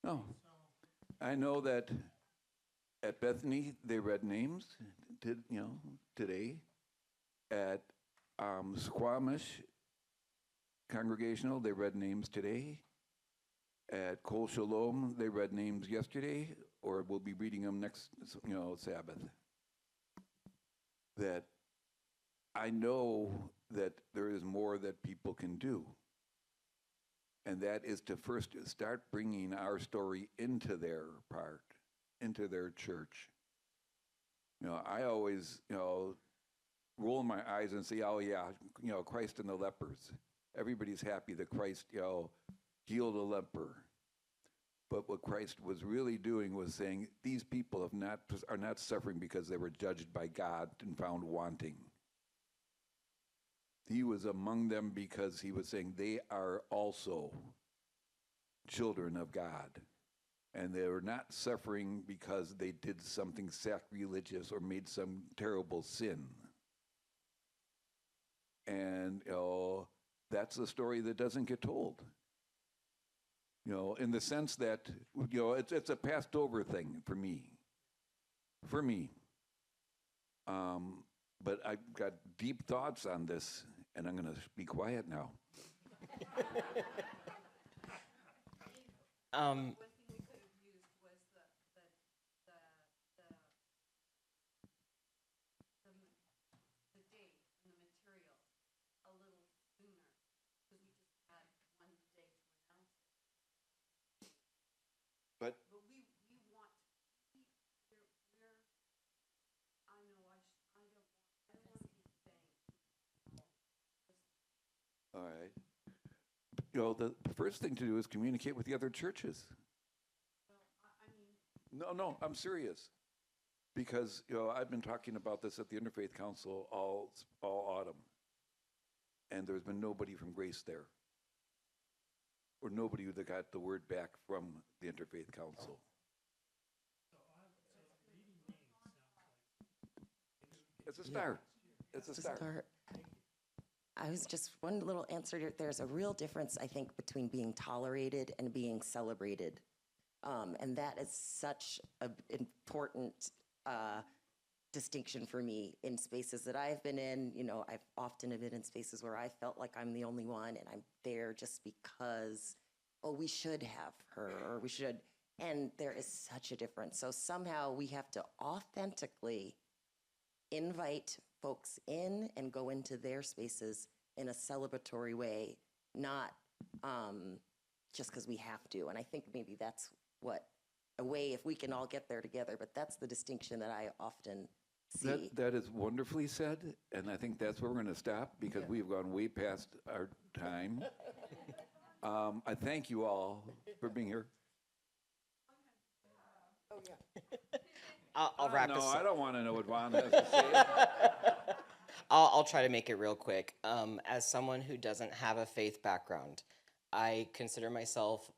No. No. I know that at Bethany they read names, today. At Squamish Congregational they read names today. At Kol Shalom they read names yesterday, or we'll be reading them next, Sabbath. That I know that there is more that people can do. And that is to first start bringing our story into their part, into their church. I always, roll my eyes and say, oh yeah, Christ and the lepers. Everybody's happy that Christ, healed a leper. But what Christ was really doing was saying, these people are not suffering because they were judged by God and found wanting. He was among them because he was saying they are also children of God. And they were not suffering because they did something sacrilegious or made some terrible sin. And that's a story that doesn't get told. In the sense that it's a passed over thing for me. But I've got deep thoughts on this, and I'm going to be quiet now. But all right. The first thing to do is communicate with the other churches. No, I'm serious. Because, I've been talking about this at the Interfaith Council all autumn. And there's been nobody from Grace there. Or nobody that got the word back from the Interfaith Council. It's a start. It's a start. I was just one little answer here. There's a real difference, I think, between being tolerated and being celebrated. And that is such an important distinction for me in spaces that I've been in. I've often been in spaces where I felt like I'm the only one and I'm there just because, we should have her or we should. And there is such a difference. So somehow we have to authentically invite folks in and go into their spaces in a celebratory way, not just because we have to. And I think maybe that's a way if we can all get there together, but that's the distinction that I often see. That is wonderfully said, and I think that's where we're going to stop because we've gone way past our time. I thank you all for being here. Oh, yeah. I'll wrap this up. No, I don't want to know what Vaughn has to say. I'll try to make it real quick. As someone who doesn't have a faith background, I consider myself,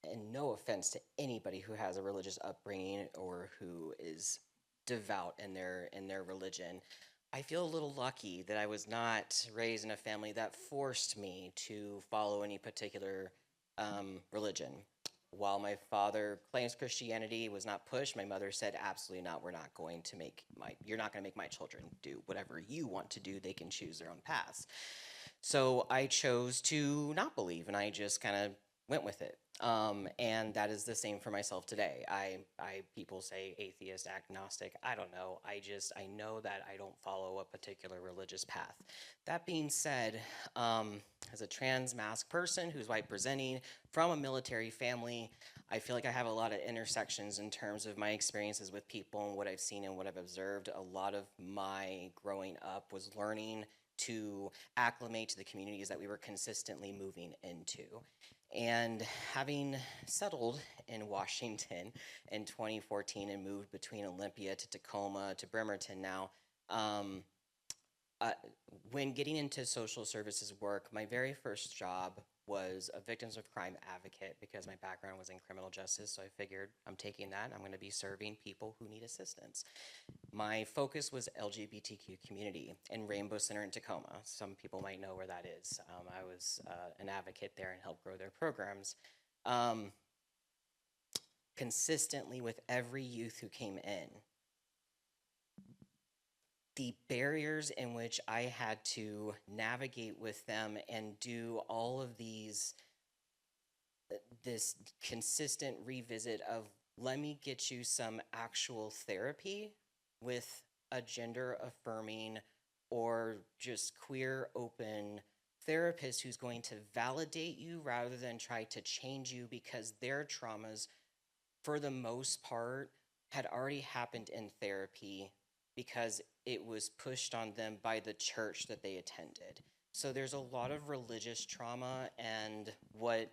and no offense to anybody who has a religious upbringing or who is devout in their religion, I feel a little lucky that I was not raised in a family that forced me to follow any particular religion. While my father claims Christianity was not pushed, my mother said, absolutely not. We're not going to you're not going to make my children do whatever you want to do. They can choose their own paths. So I chose to not believe, and I just kind of went with it. And that is the same for myself today. People say atheist, agnostic. I don't know. I know that I don't follow a particular religious path. That being said, as a trans mask person who's white presenting from a military family, I feel like I have a lot of intersections in terms of my experiences with people and what I've seen and what I've observed. A lot of my growing up was learning to acclimate to the communities that we were consistently moving into. And having settled in Washington in 2014 and moved between Olympia to Tacoma to Bremerton now, when getting into social services work, my very first job was a victims of crime advocate because my background was in criminal justice. So I figured I'm taking that and I'm going to be serving people who need assistance. My focus was LGBTQ community in Rainbow Center in Tacoma. Some people might know where that is. I was an advocate there and helped grow their programs. Consistently with every youth who came in, the barriers in which I had to navigate with them and do all of this consistent revisit of, let me get you some actual therapy with a gender affirming or just queer open therapist who's going to validate you rather than try to change you, because their traumas, for the most part, had already happened in therapy because it was pushed on them by the church that they attended. So there's a lot of religious trauma, and what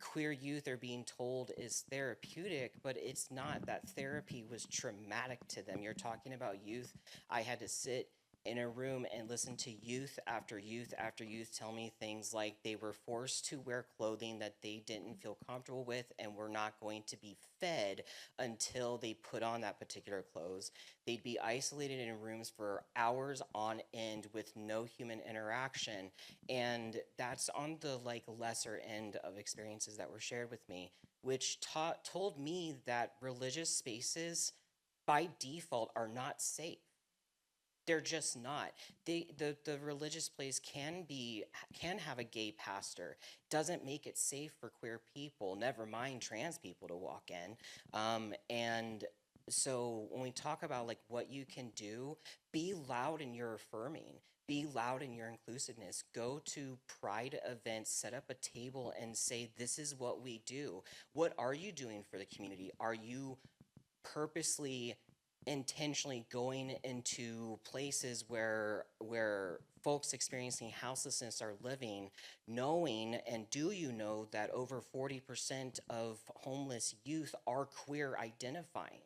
queer youth are being told is therapeutic, but it's not. That therapy was traumatic to them. You're talking about youth. I had to sit in a room and listen to youth after youth after youth tell me things like they were forced to wear clothing that they didn't feel comfortable with and were not going to be fed until they put on that particular clothes. They'd be isolated in rooms for hours on end with no human interaction. And that's on the lesser end of experiences that were shared with me, which told me that religious spaces by default are not safe. They're just not. The religious place can have a gay pastor. Doesn't make it safe for queer people, never mind trans people to walk in. And so when we talk about what you can do, be loud in your affirming. Be loud in your inclusiveness. Go to pride events, set up a table and say, this is what we do. What are you doing for the community? Are you purposely intentionally going into places where folks experiencing houselessness are living, knowing, and do you know that over 40% of homeless youth are queer identifying?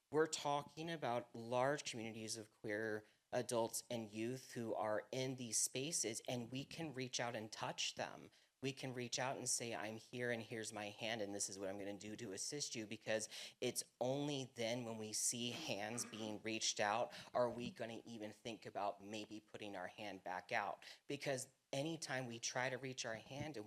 We're talking about large communities of queer adults and youth who are in these spaces, and we can reach out and touch them. We can reach out and say, I'm here and here's my hand and this is what I'm going to do to assist you, because it's only then when we see hands being reached out are we going to even think about maybe putting our hand back out. Because anytime we try to reach our hand and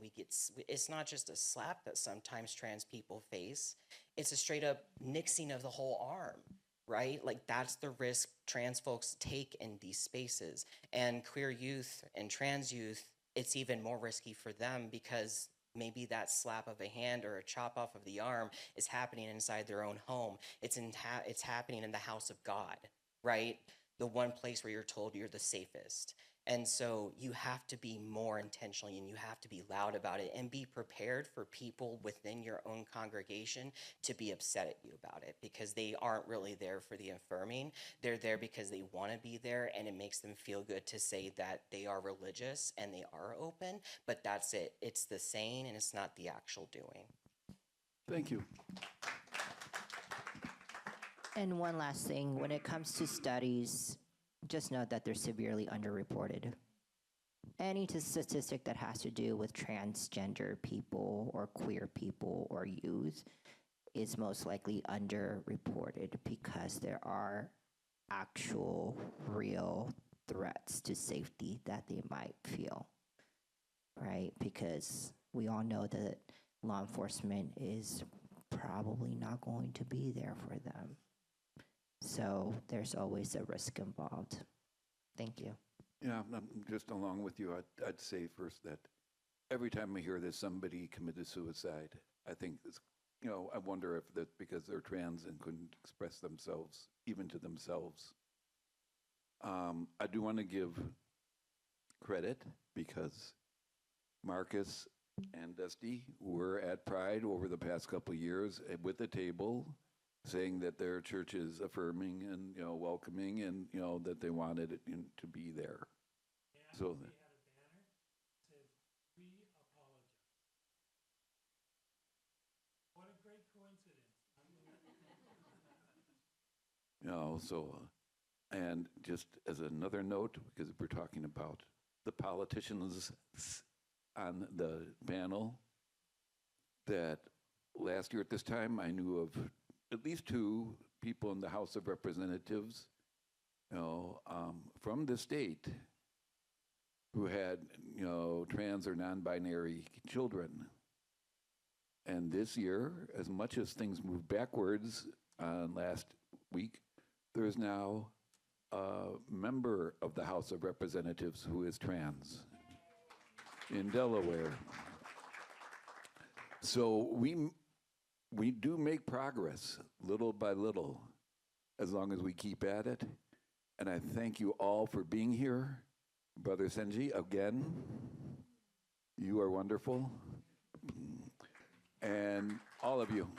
it's not just a slap that sometimes trans people face, it's a straight up nixing of the whole arm. Right? That's the risk trans folks take in these spaces. And queer youth and trans youth, it's even more risky for them because maybe that slap of a hand or a chop off of the arm is happening inside their own home. It's happening in the house of God, right? The one place where you're told you're the safest. And so you have to be more intentional and you have to be loud about it and be prepared for people within your own congregation to be upset at you about it, because they aren't really there for the affirming. They're there because they want to be there, and it makes them feel good to say that they are religious and they are open, but that's it. It's the saying and it's not the actual doing. Thank you. And one last thing, when it comes to studies, just note that they're severely underreported. Any statistic that has to do with transgender people or queer people or youth is most likely underreported because there are actual real threats to safety that they might feel, right? Because we all know that law enforcement is probably not going to be there for them. So there's always a risk involved. Thank you. Yeah, I'm just along with you. I'd say first that every time I hear that somebody committed suicide, I think it's, I wonder if that's because they're trans and couldn't express themselves, even to themselves. I do want to give credit because Marcus and Dusty were at Pride over the past couple of years with the table, saying that their church is affirming and welcoming, and that they wanted it to be there. And So we had a banner that says, "We apologize." What a great coincidence. And just as another note, because we're talking about the politicians on the panel, that last year at this time, I knew of at least 2 people in the House of Representatives, from the state who had, trans or non-binary children. And this year, as much as things moved backwards last week, there is now a member of the House of Representatives who is trans in Delaware. So we do make progress little by little as long as we keep at it. And I thank you all for being here. Brother Senji, again, you are wonderful. And all of you.